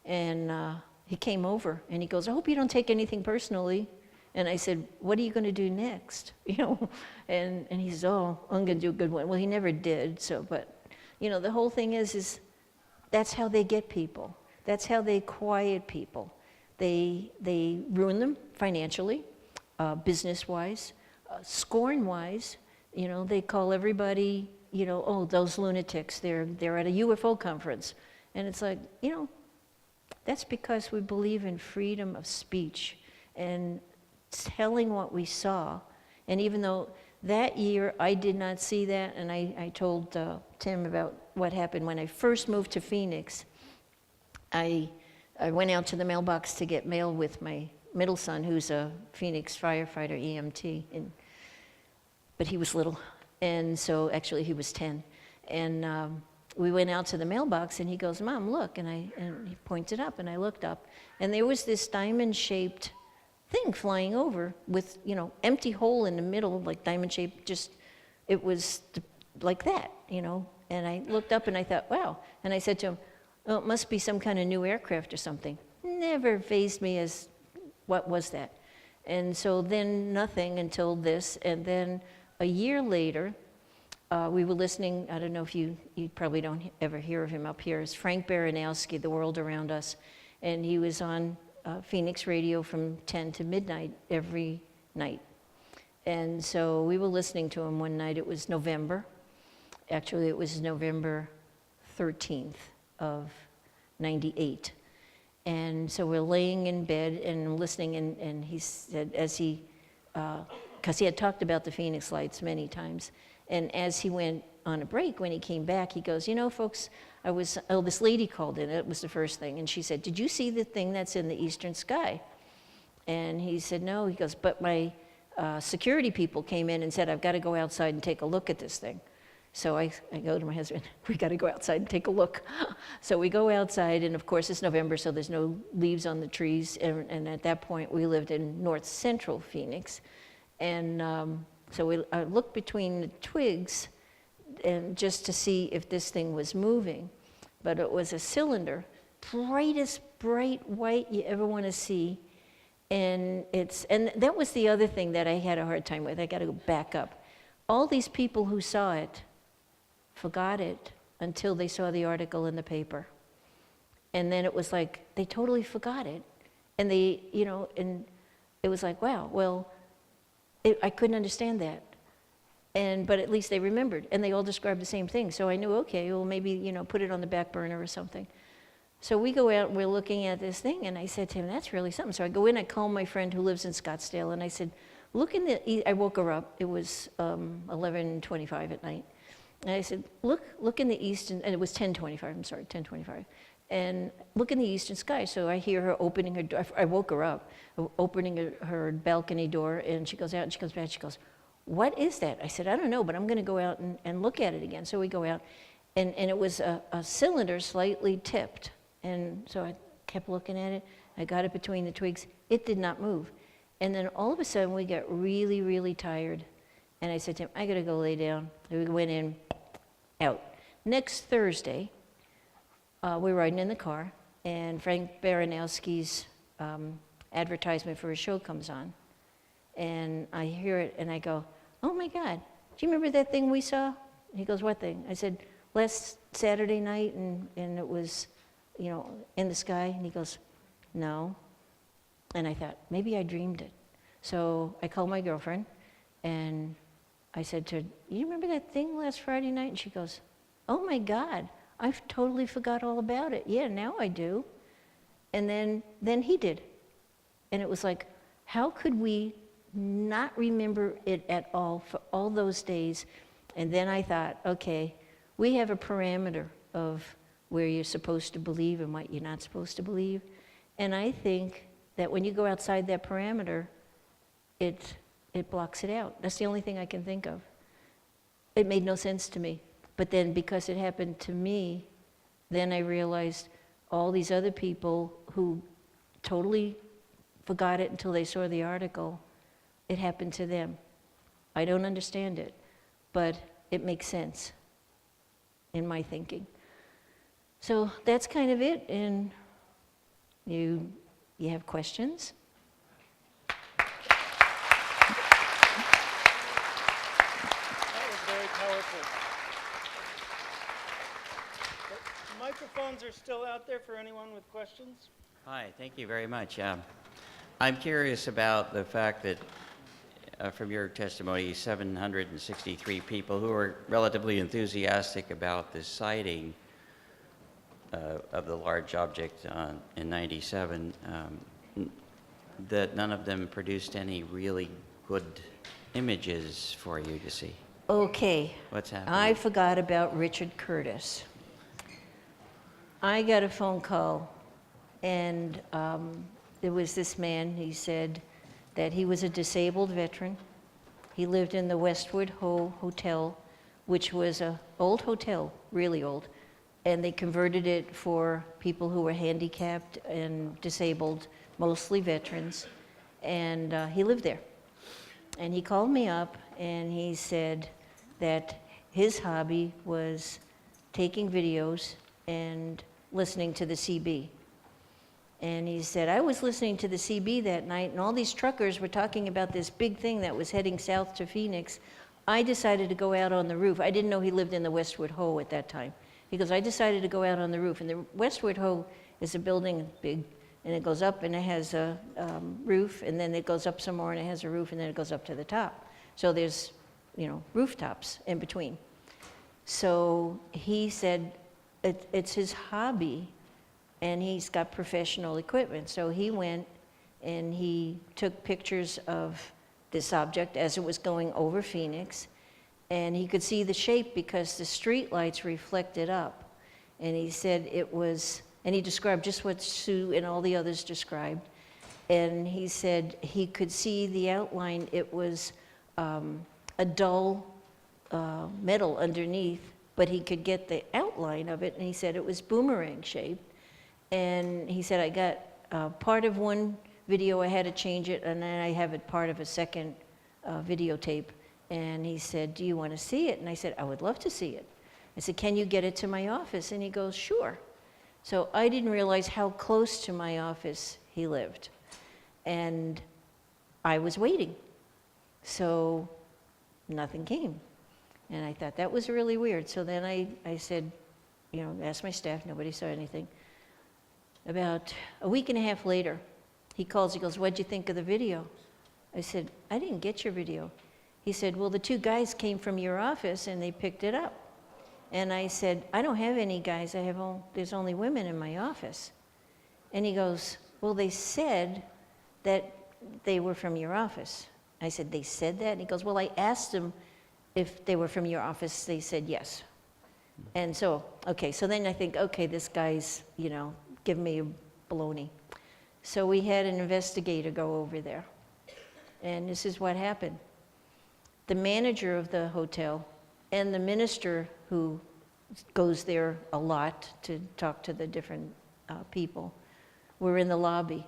And he came over and he goes, I hope you don't take anything personally. And I said, what are you going to do next? And he says, oh, I'm going to do a good one. Well, he never did. So, but the whole thing is that's how they get people. That's how they quiet people. They ruin them financially, business-wise, scorn-wise. They call everybody, oh, those lunatics, they're at a UFO conference. And it's like, that's because we believe in freedom of speech and telling what we saw. And even though that year I did not see that, and I told Tim about what happened when I first moved to Phoenix. I went out to the mailbox to get mail with my middle son, who's a Phoenix firefighter, EMT, but he was little, and so actually he was 10. And we went out to the mailbox, and he goes, Mom, look, and he pointed up, and I looked up, and there was this diamond-shaped thing flying over with, empty hole in the middle, like diamond-shaped, it was like that, And I looked up, and I thought, wow, and I said to him, oh, it must be some kind of new aircraft or something. Never fazed me as, what was that? And so then nothing until this, and then a year later, we were listening, I don't know if you probably don't ever hear of him up here, it's Frank Baranowski, The World Around Us, and he was on Phoenix radio from 10 to midnight every night. And so we were listening to him one night, it was November, actually it was November 13th of 98. And so we're laying in bed and listening, and he said, because he had talked about the Phoenix lights many times, and as he went on a break, when he came back, he goes, folks, this lady called in, it was the first thing, and she said, did you see the thing that's in the eastern sky? And he said, no. He goes, but my security people came in and said, I've got to go outside and take a look at this thing. So I go to my husband, we got to go outside and take a look. So we go outside, and of course it's November, so there's no leaves on the trees. And at that point, we lived in north central Phoenix. And so I looked between the twigs and just to see if this thing was moving. But it was a cylinder, brightest bright white you ever want to see. And that was the other thing that I had a hard time with. I got to go back up. All these people who saw it forgot it until they saw the article in the paper. And then it was like, they totally forgot it. And and it was like, wow, well, I couldn't understand that. But at least they remembered, and they all described the same thing. So I knew, okay, well, maybe, put it on the back burner or something. So we go out and we're looking at this thing, and I said to him, that's really something. So I go in, I call my friend who lives in Scottsdale, and I said, I woke her up, it was 11:25 at night. And I said, look in the east, and it was 10:25, I'm sorry, 10:25. and look in the eastern sky. So I hear her opening her door. I woke her up, opening her balcony door, and she goes out and she comes back. She goes, "What is that?" I said, "I don't know, but I'm going to go out and look at it again." So we go out, and it was a cylinder slightly tipped. And so I kept looking at it. I got it between the twigs. It did not move. And then all of a sudden, we got really, really tired. And I said to him, "I got to go lay down." And we went in, out. Next Thursday, we were riding in the car, and Frank Baranowski's advertisement for his show comes on. And I hear it, and I go, "Oh, my God, do you remember that thing we saw?" He goes, "What thing?" I said, "Last Saturday night, and it was, you know, in the sky." And he goes, "No." And I thought, maybe I dreamed it. So I called my girlfriend, and I said to her, "You remember that thing last Friday night?" And she goes, "Oh, my God, I've totally forgot all about it. Yeah, now I do." And then he did. And it was like, how could we not remember it at all for all those days? And then I thought, okay, we have a parameter of where you're supposed to believe and what you're not supposed to believe. And I think that when you go outside that parameter, it blocks it out. That's the only thing I can think of. It made no sense to me. But then because it happened to me, then I realized all these other people who totally forgot it until they saw the article, it happened to them. I don't understand it, but it makes sense in my thinking. So that's kind of it, and you have questions? That was very powerful. The microphones are still out there for anyone with questions. Hi, thank you very much. I'm curious about the fact that from your testimony, 763 people who were relatively enthusiastic about this sighting of the large object in '97, that none of them produced any really good images for you to see. Okay. What's happening? I forgot about Richard Curtis. I got a phone call, and there was this man. He said that he was a disabled veteran. He lived in the Westwood Hotel, which was an old hotel, really old, and they converted it for people who were handicapped and disabled, mostly veterans, and he lived there. And he called me up, and he said that his hobby was taking videos and listening to the CB. And he said, "I was listening to the CB that night, and all these truckers were talking about this big thing that was heading south to Phoenix. I decided to go out on the roof." I didn't know he lived in the Westwood Ho at that time. He goes, "I decided to go out on the roof." And the Westwood Ho is a building, big, and it goes up, and it has a roof, and then it goes up some more, and it has a roof, and then it goes up to the top. So there's, you know, rooftops in between. So he said it's his hobby, and he's got professional equipment. So he went and he took pictures of this object as it was going over Phoenix, and he could see the shape because the street lights reflected up. And he said it was, and he described just what Sue and all the others described. And he said he could see the outline. It was a dull metal underneath, but he could get the outline of it, and he said it was boomerang shaped. And he said, "I got part of one video, I had to change it, and then I have it part of a second videotape." And he said, "Do you want to see it?" And I said, "I would love to see it." I said, "Can you get it to my office?" And he goes, "Sure." So I didn't realize how close to my office he lived. And I was waiting. So nothing came. And I thought that was really weird. So then I said, you know, asked my staff, nobody saw anything. About a week and a half later, he calls, he goes, "What'd you think of the video?" I said, "I didn't get your video." He said, "Well, the two guys came from your office and they picked it up." And I said, "I don't have any guys, there's only women in my office." And he goes, "Well, they said that they were from your office." I said, "They said that?" And he goes, "Well, I asked them if they were from your office. They said yes." And so, okay, so then I think, okay, this guy's, giving me baloney. So we had an investigator go over there. And this is what happened. The manager of the hotel and the minister who goes there a lot to talk to the different people were in the lobby.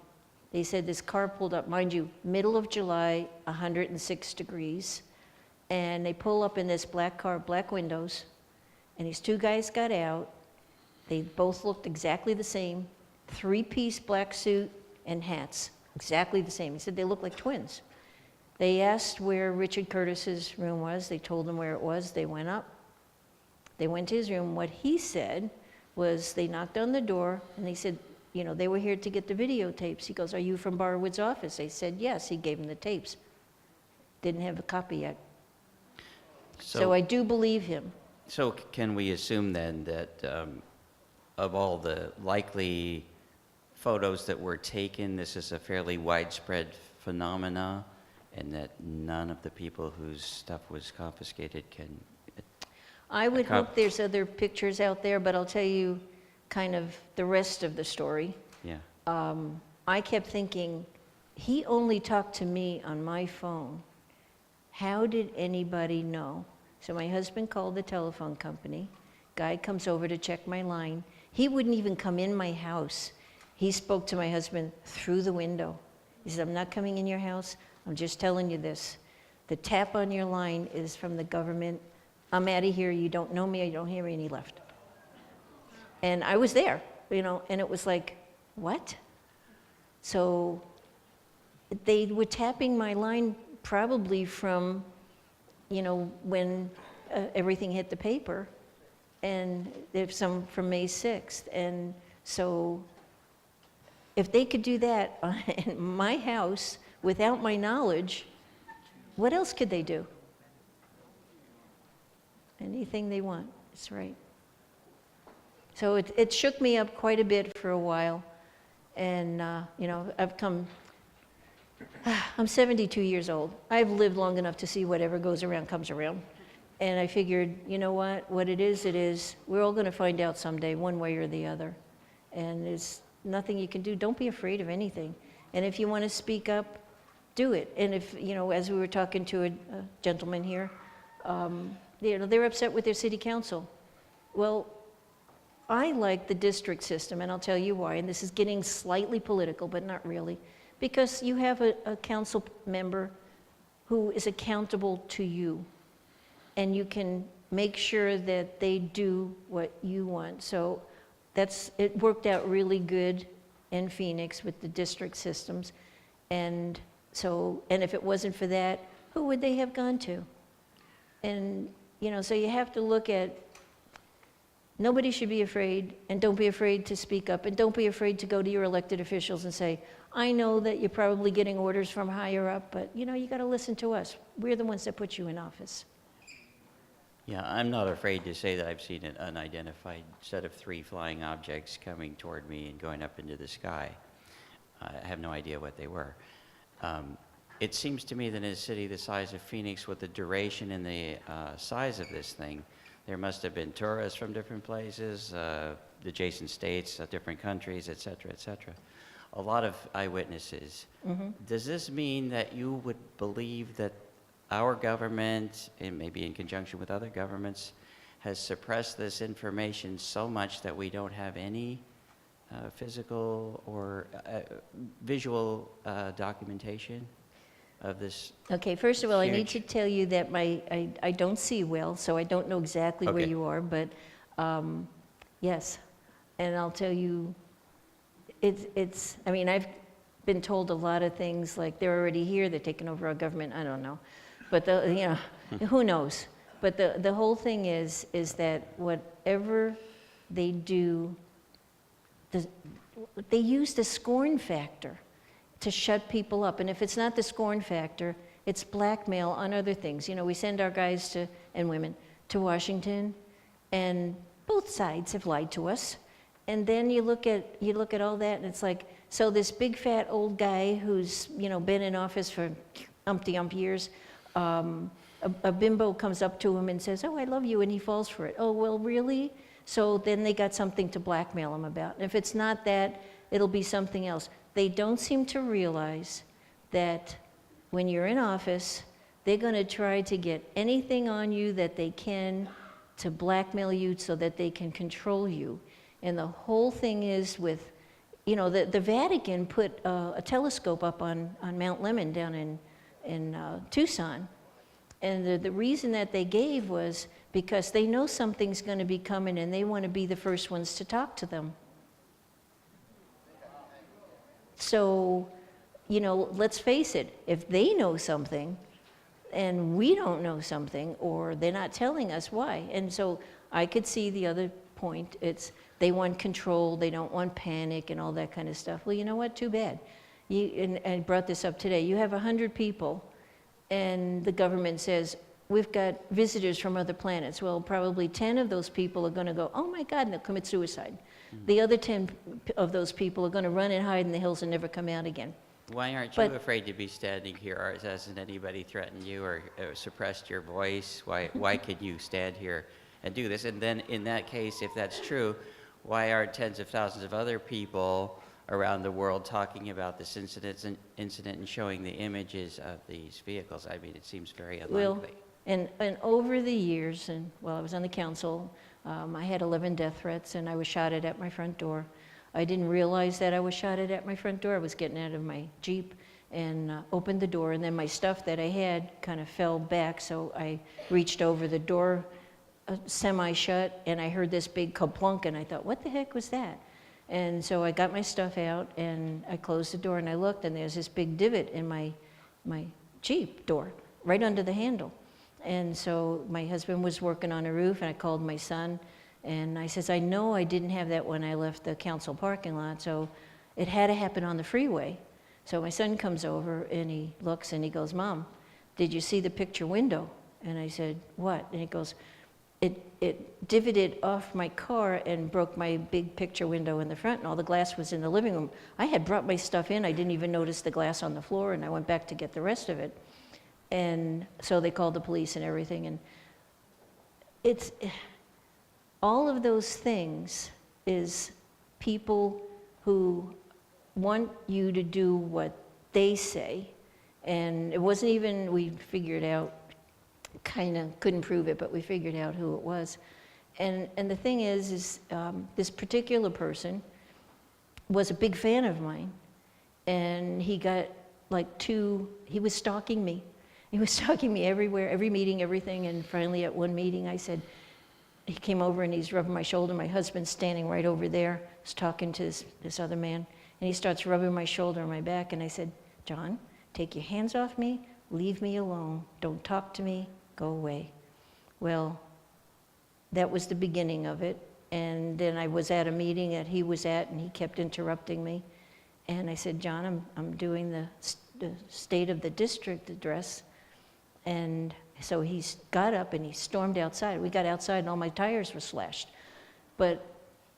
They said this car pulled up, mind you, middle of July, 106 degrees. And they pull up in this black car, black windows. And these two guys got out. They both looked exactly the same, 3-piece black suit and hats, exactly the same. He said they looked like twins. They asked where Richard Curtis's room was. They told them where it was. They went up. They went to his room. What he said was they knocked on the door and they said, they were here to get the videotapes. He goes, "Are you from Barwood's office?" They said, "Yes." He gave them the tapes. Didn't have a copy yet. So I do believe him. So can we assume then that of all the likely photos that were taken, this is a fairly widespread phenomena, and that none of the people whose stuff was confiscated can... I would hope there's other pictures out there, but I'll tell you kind of the rest of the story. Yeah. I kept thinking, he only talked to me on my phone. How did anybody know? So my husband called the telephone company. Guy comes over to check my line. He wouldn't even come in my house. He spoke to my husband through the window. He said, "I'm not coming in your house. I'm just telling you this. The tap on your line is from the government. I'm out of here. You don't know me. You don't hear me." And he left. And I was there, and it was like, what? So they were tapping my line probably from, when everything hit the paper, and there's some from May 6th. And so if they could do that in my house without my knowledge, what else could they do? Anything they want, that's right. So it shook me up quite a bit for a while. And, I'm 72 years old. I've lived long enough to see whatever goes around comes around. And I figured, you know what it is, it is. We're all going to find out someday, one way or the other. And there's nothing you can do. Don't be afraid of anything. And if you want to speak up, do it. And if, as we were talking to a gentleman here, they're upset with their city council. Well, I like the district system, and I'll tell you why. And this is getting slightly political, but not really. Because you have a council member who is accountable to you, and you can make sure that they do what you want. So it worked out really good in Phoenix with the district systems. And if it wasn't for that, who would they have gone to? And, so you have to look at, nobody should be afraid, and don't be afraid to speak up, and don't be afraid to go to your elected officials and say, "I know that you're probably getting orders from higher up, but you got to listen to us. We're the ones that put you in office." Yeah, I'm not afraid to say that I've seen an unidentified set of 3 flying objects coming toward me and going up into the sky. I have no idea what they were. It seems to me that in a city the size of Phoenix, with the duration and the size of this thing, there must have been tourists from different places, adjacent states, different countries, et cetera, et cetera. A lot of eyewitnesses. Mm-hmm. Does this mean that you would believe that our government, and maybe in conjunction with other governments, has suppressed this information so much that we don't have any physical or visual documentation of this? Okay, first of all, I need huge- to tell you that I don't see well, so I don't know exactly where Okay. you are, but yes. And I'll tell you, I've been told a lot of things, like they're already here, they're taking over our government, I don't know. But, who knows? But the whole thing is that whatever they do, they use the scorn factor to shut people up. And if it's not the scorn factor, it's blackmail on other things. We send our guys and women to Washington, and both sides have lied to us. And then you look at all that, and it's like, so this big fat old guy who's been in office for umpty-ump years, a bimbo comes up to him and says, "Oh, I love you," and he falls for it. Oh, well, really? So then they got something to blackmail him about. And if it's not that, it'll be something else. They don't seem to realize that when you're in office, they're going to try to get anything on you that they can to blackmail you so that they can control you. And the whole thing is with, the Vatican put a telescope up on Mount Lemmon down in Tucson. And the reason that they gave was because they know something's going to be coming and they want to be the first ones to talk to them. So, let's face it, if they know something and we don't know something, or they're not telling us why. And so I could see the other point. It's they want control, they don't want panic and all that kind of stuff. Well, you know what? Too bad. And I brought this up today. You have 100 people and the government says, we've got visitors from other planets. Well, probably 10 of those people are going to go, oh my God, and they'll commit suicide. The other 10 of those people are going to run and hide in the hills and never come out again. Why aren't you afraid to be standing here? Or hasn't anybody threatened you or suppressed your voice? Why could you stand here and do this? And then in that case, if that's true, why aren't tens of thousands of other people around the world talking about this incident and showing the images of these vehicles? I mean, it seems very unlikely. Well, and over the years, and while I was on the council, I had 11 death threats, and I was shot at my front door. I didn't realize that I was shot at my front door. I was getting out of my Jeep and opened the door, and then my stuff that I had kind of fell back, so I reached over the door, semi-shut, and I heard this big kaplunk, and I thought, what the heck was that? And so I got my stuff out, and I closed the door, and I looked, and there's this big divot in my Jeep door, right under the handle. And so my husband was working on a roof, and I called my son, and I says, I know I didn't have that when I left the council parking lot, so it had to happen on the freeway. So my son comes over, and he looks, and he goes, Mom, did you see the picture window? And I said, what? And he goes, it divoted off my car and broke my big picture window in the front, and all the glass was in the living room. I had brought my stuff in. I didn't even notice the glass on the floor, and I went back to get the rest of it. And so they called the police and everything. And it's all of those things is people who want you to do what they say. And it wasn't even, we figured out, kind of couldn't prove it, but we figured out who it was. And the thing is this particular person was a big fan of mine, and he got he was stalking me. He was stalking me everywhere, every meeting, everything, and finally at one meeting I said, he came over and he's rubbing my shoulder, my husband's standing right over there, he's talking to this other man, and he starts rubbing my shoulder and my back, and I said, John, take your hands off me, leave me alone, don't talk to me, go away. Well, that was the beginning of it. And then I was at a meeting that he was at, and he kept interrupting me. And I said, John, I'm doing the State of the District address. And so he got up and he stormed outside. We got outside and all my tires were slashed. But,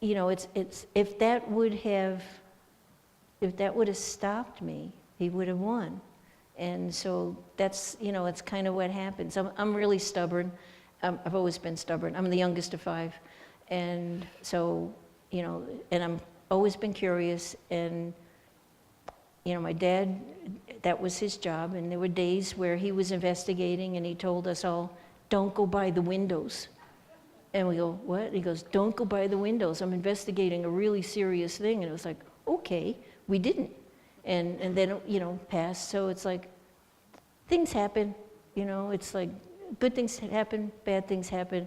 if that would have stopped me, he would have won. And so that's, it's kind of what happens. I'm really stubborn. I've always been stubborn. I'm the youngest of 5. And so, and I'm always been curious. And, my dad, that was his job. And there were days where he was investigating and he told us all, don't go by the windows. And we go, what? And he goes, don't go by the windows. I'm investigating a really serious thing. And it was like, okay, we didn't. And then, passed. So it's like, things happen, it's like good things happen, bad things happen.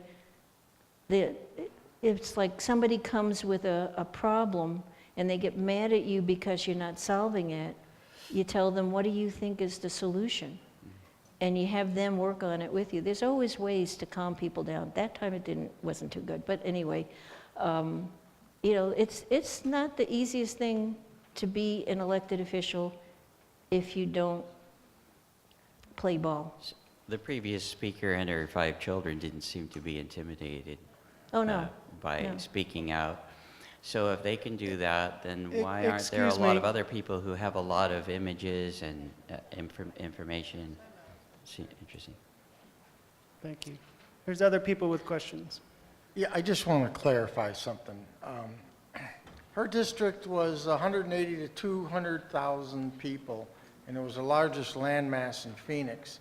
It's like somebody comes with a problem and they get mad at you because you're not solving it. You tell them, what do you think is the solution? And you have them work on it with you. There's always ways to calm people down. That time it wasn't too good. But anyway, it's not the easiest thing to be an elected official if you don't play ball. The previous speaker and her 5 children didn't seem to be intimidated by speaking out. So if they can do that, then why aren't there a lot of other people who have a lot of images and information? It's interesting. Thank you. There's other people with questions. Yeah, I just want to clarify something. Her district was 180 to 200,000 people, and it was the largest landmass in Phoenix.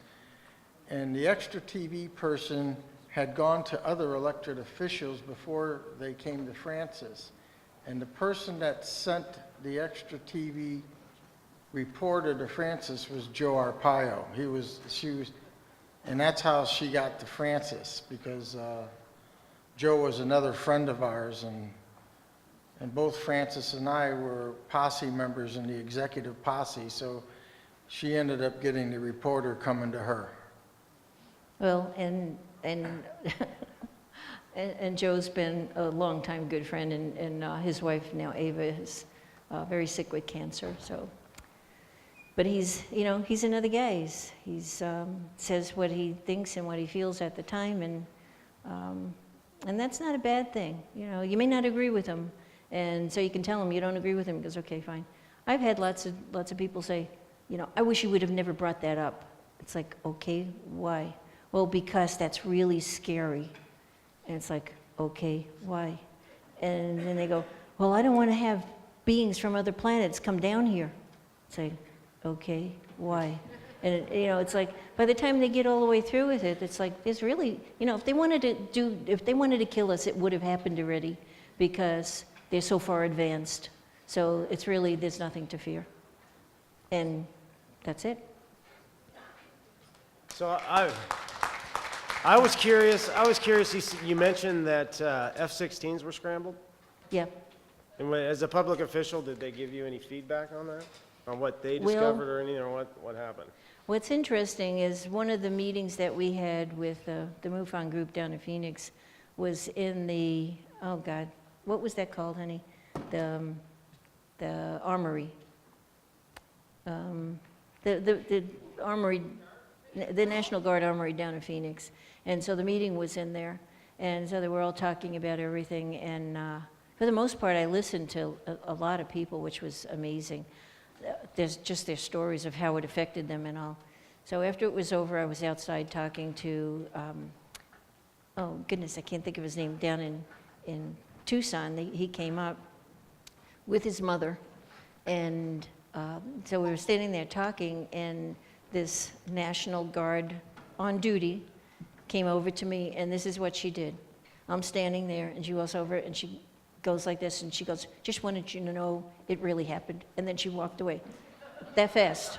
And the extra TV person had gone to other elected officials before they came to Francis. And the person that sent the extra TV reporter to Francis was Joe Arpaio. And that's how she got to Francis, because Joe was another friend of ours, and both Francis and I were posse members in the executive posse, so she ended up getting the reporter coming to her. Well, and Joe's been a longtime good friend, and his wife now, Ava, is very sick with cancer. So, but he's another guy. He's says what he thinks and what he feels at the time, and that's not a bad thing. You may not agree with him, and so you can tell him you don't agree with him. He goes, okay, fine. I've had lots of people say, I wish you would have never brought that up. It's like, okay, why? Well, because that's really scary. And it's like, okay, why? And then they go, well, I don't want to have beings from other planets come down here. It's like, okay, why? And it's like, by the time they get all the way through with it, it's like, there's really, if they wanted to kill us, it would have happened already, because they're so far advanced. So it's really, there's nothing to fear. And that's it. So I was curious. You mentioned that F-16s were scrambled. Yeah. And as a public official, did they give you any feedback on that, on what they discovered or anything, or what happened? What's interesting is one of the meetings that we had with the MUFON group down in Phoenix was in the, oh God, what was that called, honey? The armory. The armory, the National Guard armory down in Phoenix. And so the meeting was in there. And so they were all talking about everything. And for the most part, I listened to a lot of people, which was amazing. There's just their stories of how it affected them and all. So after it was over, I was outside talking to, oh goodness, I can't think of his name, down in Tucson. He came up with his mother. And so we were standing there talking, and this National Guard on duty came over to me, and this is what she did. I'm standing there, and she walks over, and she goes like this, and she goes, just wanted you to know it really happened. And then she walked away that fast.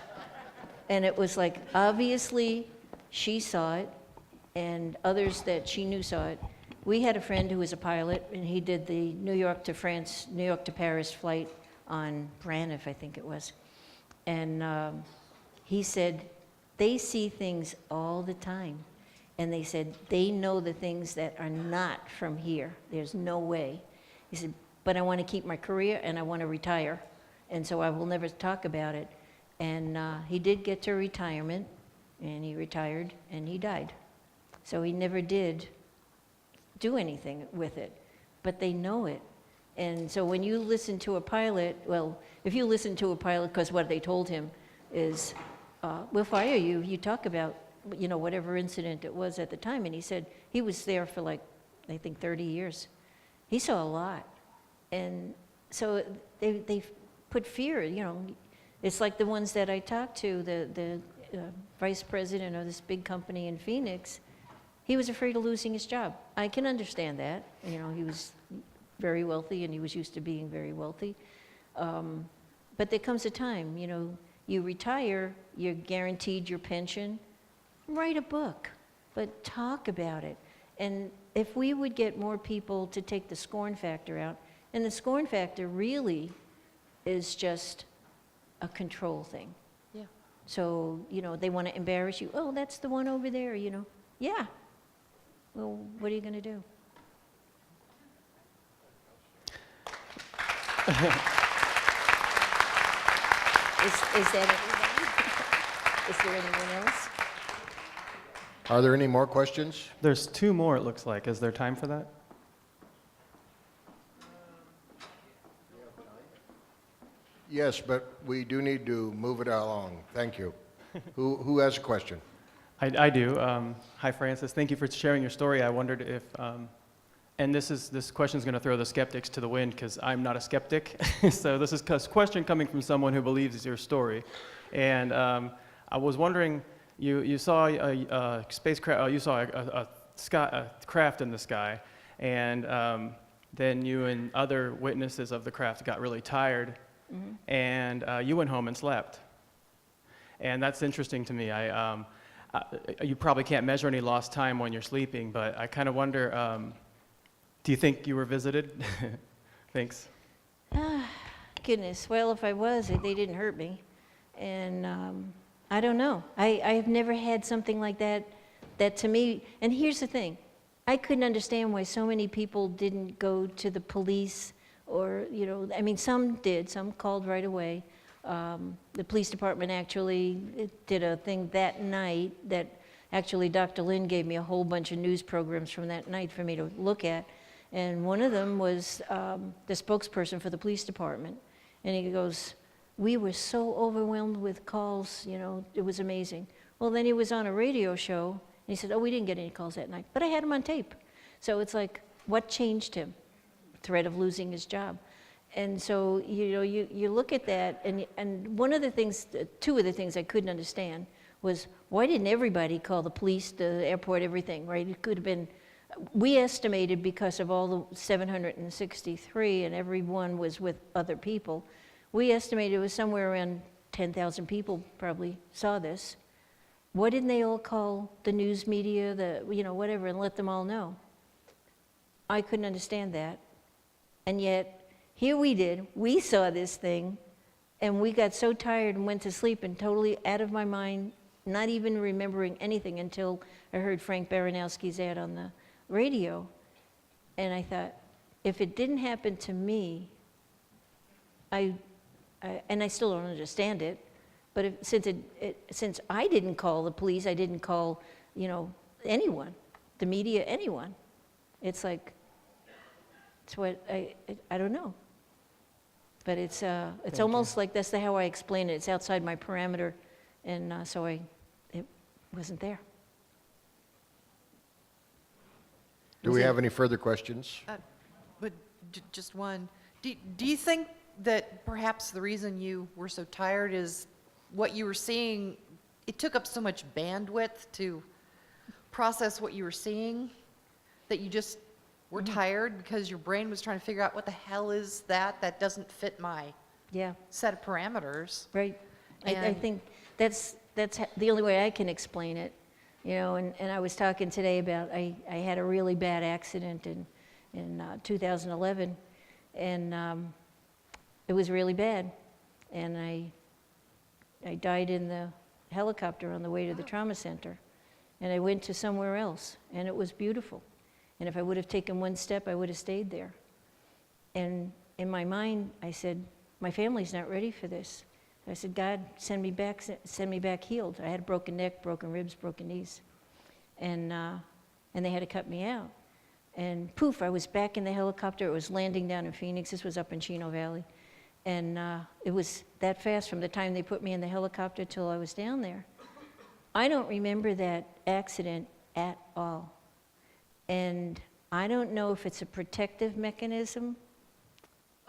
And it was like, obviously, she saw it, and others that she knew saw it. We had a friend who was a pilot, and he did the New York to France, New York to Paris flight on Braniff, I think it was. And he said, they see things all the time. And they said, they know the things that are not from here. There's no way. He said, but I want to keep my career and I want to retire. And so I will never talk about it. And he did get to retirement, and he retired, and he died. So he never did do anything with it. But they know it. And so when you listen to a pilot, well, if you listen to a pilot, because what they told him is, we'll fire you. You talk about, whatever incident it was at the time. And he said he was there for like, I think 30 years. He saw a lot. And so they put fear, It's like the ones that I talked to, the vice president of this big company in Phoenix. He was afraid of losing his job. I can understand that. He was very wealthy, and he was used to being very wealthy. But there comes a time, you retire, you're guaranteed your pension. Write a book, but talk about it. And if we would get more people to take the scorn factor out, and the scorn factor really is just a control thing. Yeah. So, they want to embarrass you. Oh, that's the one over there, Yeah. Well, what are you going to do? Is that everybody? Is there anyone else? Are there any more questions? There's two more, it looks like. Is there time for that? Yes, but we do need to move it along. Thank you. Who has a question? I do. Hi, Francis. Thank you for sharing your story. I wondered if, and this question is going to throw the skeptics to the wind because I'm not a skeptic. So this is a question coming from someone who believes your story. And I was wondering, you saw a spacecraft, you saw a craft in the sky, and then you and other witnesses of the craft got really tired, and you went home and slept. And that's interesting to me. You probably can't measure any lost time when you're sleeping, but I kind of wonder, do you think you were visited? Thanks. Goodness, well, if I was, they didn't hurt me. And I don't know. I have never had something like that to me, and here's the thing. I couldn't understand why so many people didn't go to the police or, I mean, some did, some called right away. The police department actually did a thing that night that actually Dr. Lynn gave me a whole bunch of news programs from that night for me to look at. And one of them was the spokesperson for the police department. And he goes, we were so overwhelmed with calls, it was amazing. Well, then he was on a radio show, and he said, oh, we didn't get any calls that night. But I had him on tape. So it's like, what changed him? Threat of losing his job. And so, you look at that, and one of the things, two of the things I couldn't understand was, why didn't everybody call the police, the airport, everything, right? It could have been, we estimated because of all the 763, and everyone was with other people, we estimated it was somewhere around 10,000 people probably saw this. Why didn't they all call the news media, whatever, and let them all know? I couldn't understand that. And yet, here we did, we saw this thing, and we got so tired and went to sleep and totally out of my mind, not even remembering anything until I heard Frank Baranowski's ad on the radio. And I thought, if it didn't happen to me, and I still don't understand it, but since I didn't call the police, I didn't call, anyone, the media, anyone. It's like, it's what, I don't know. But it's almost like that's how I explain it. It's outside my parameter, and so it wasn't there. Do we have any further questions? But just one. Do you think that perhaps the reason you were so tired is what you were seeing, it took up so much bandwidth to process what you were seeing that you just were tired because your brain was trying to figure out what the hell is that doesn't fit my set of parameters. Right. I think that's the only way I can explain it. And I was talking today about I had a really bad accident in 2011, and it was really bad, and I died in the helicopter on the way to the trauma center, and I went to somewhere else, and it was beautiful. And if I would have taken one step, I would have stayed there. And in my mind, I said, my family's not ready for this. I said, God, send me back healed. I had a broken neck, broken ribs, broken knees. And they had to cut me out. And poof, I was back in the helicopter. It was landing down in Phoenix. This was up in Chino Valley. And it was that fast from the time they put me in the helicopter till I was down there. I don't remember that accident at all. And I don't know if it's a protective mechanism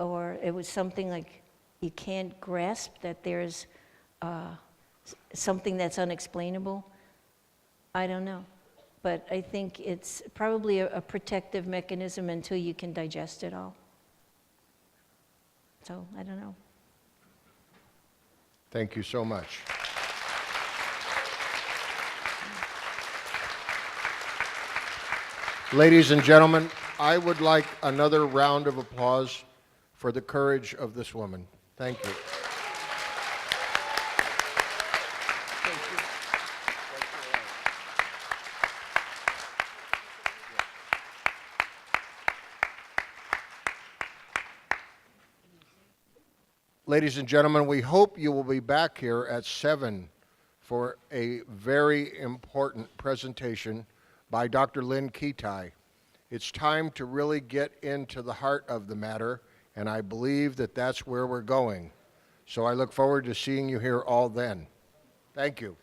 or it was something like you can't grasp that there's something that's unexplainable. I don't know. But I think it's probably a protective mechanism until you can digest it all. So, I don't know. Thank you so much. Ladies and gentlemen, I would like another round of applause for the courage of this woman. Thank you. Ladies and gentlemen, we hope you will be back here at 7 for a very important presentation by Dr. Lynn Kitai. It's time to really get into the heart of the matter, and I believe that that's where we're going. So I look forward to seeing you here all then. Thank you.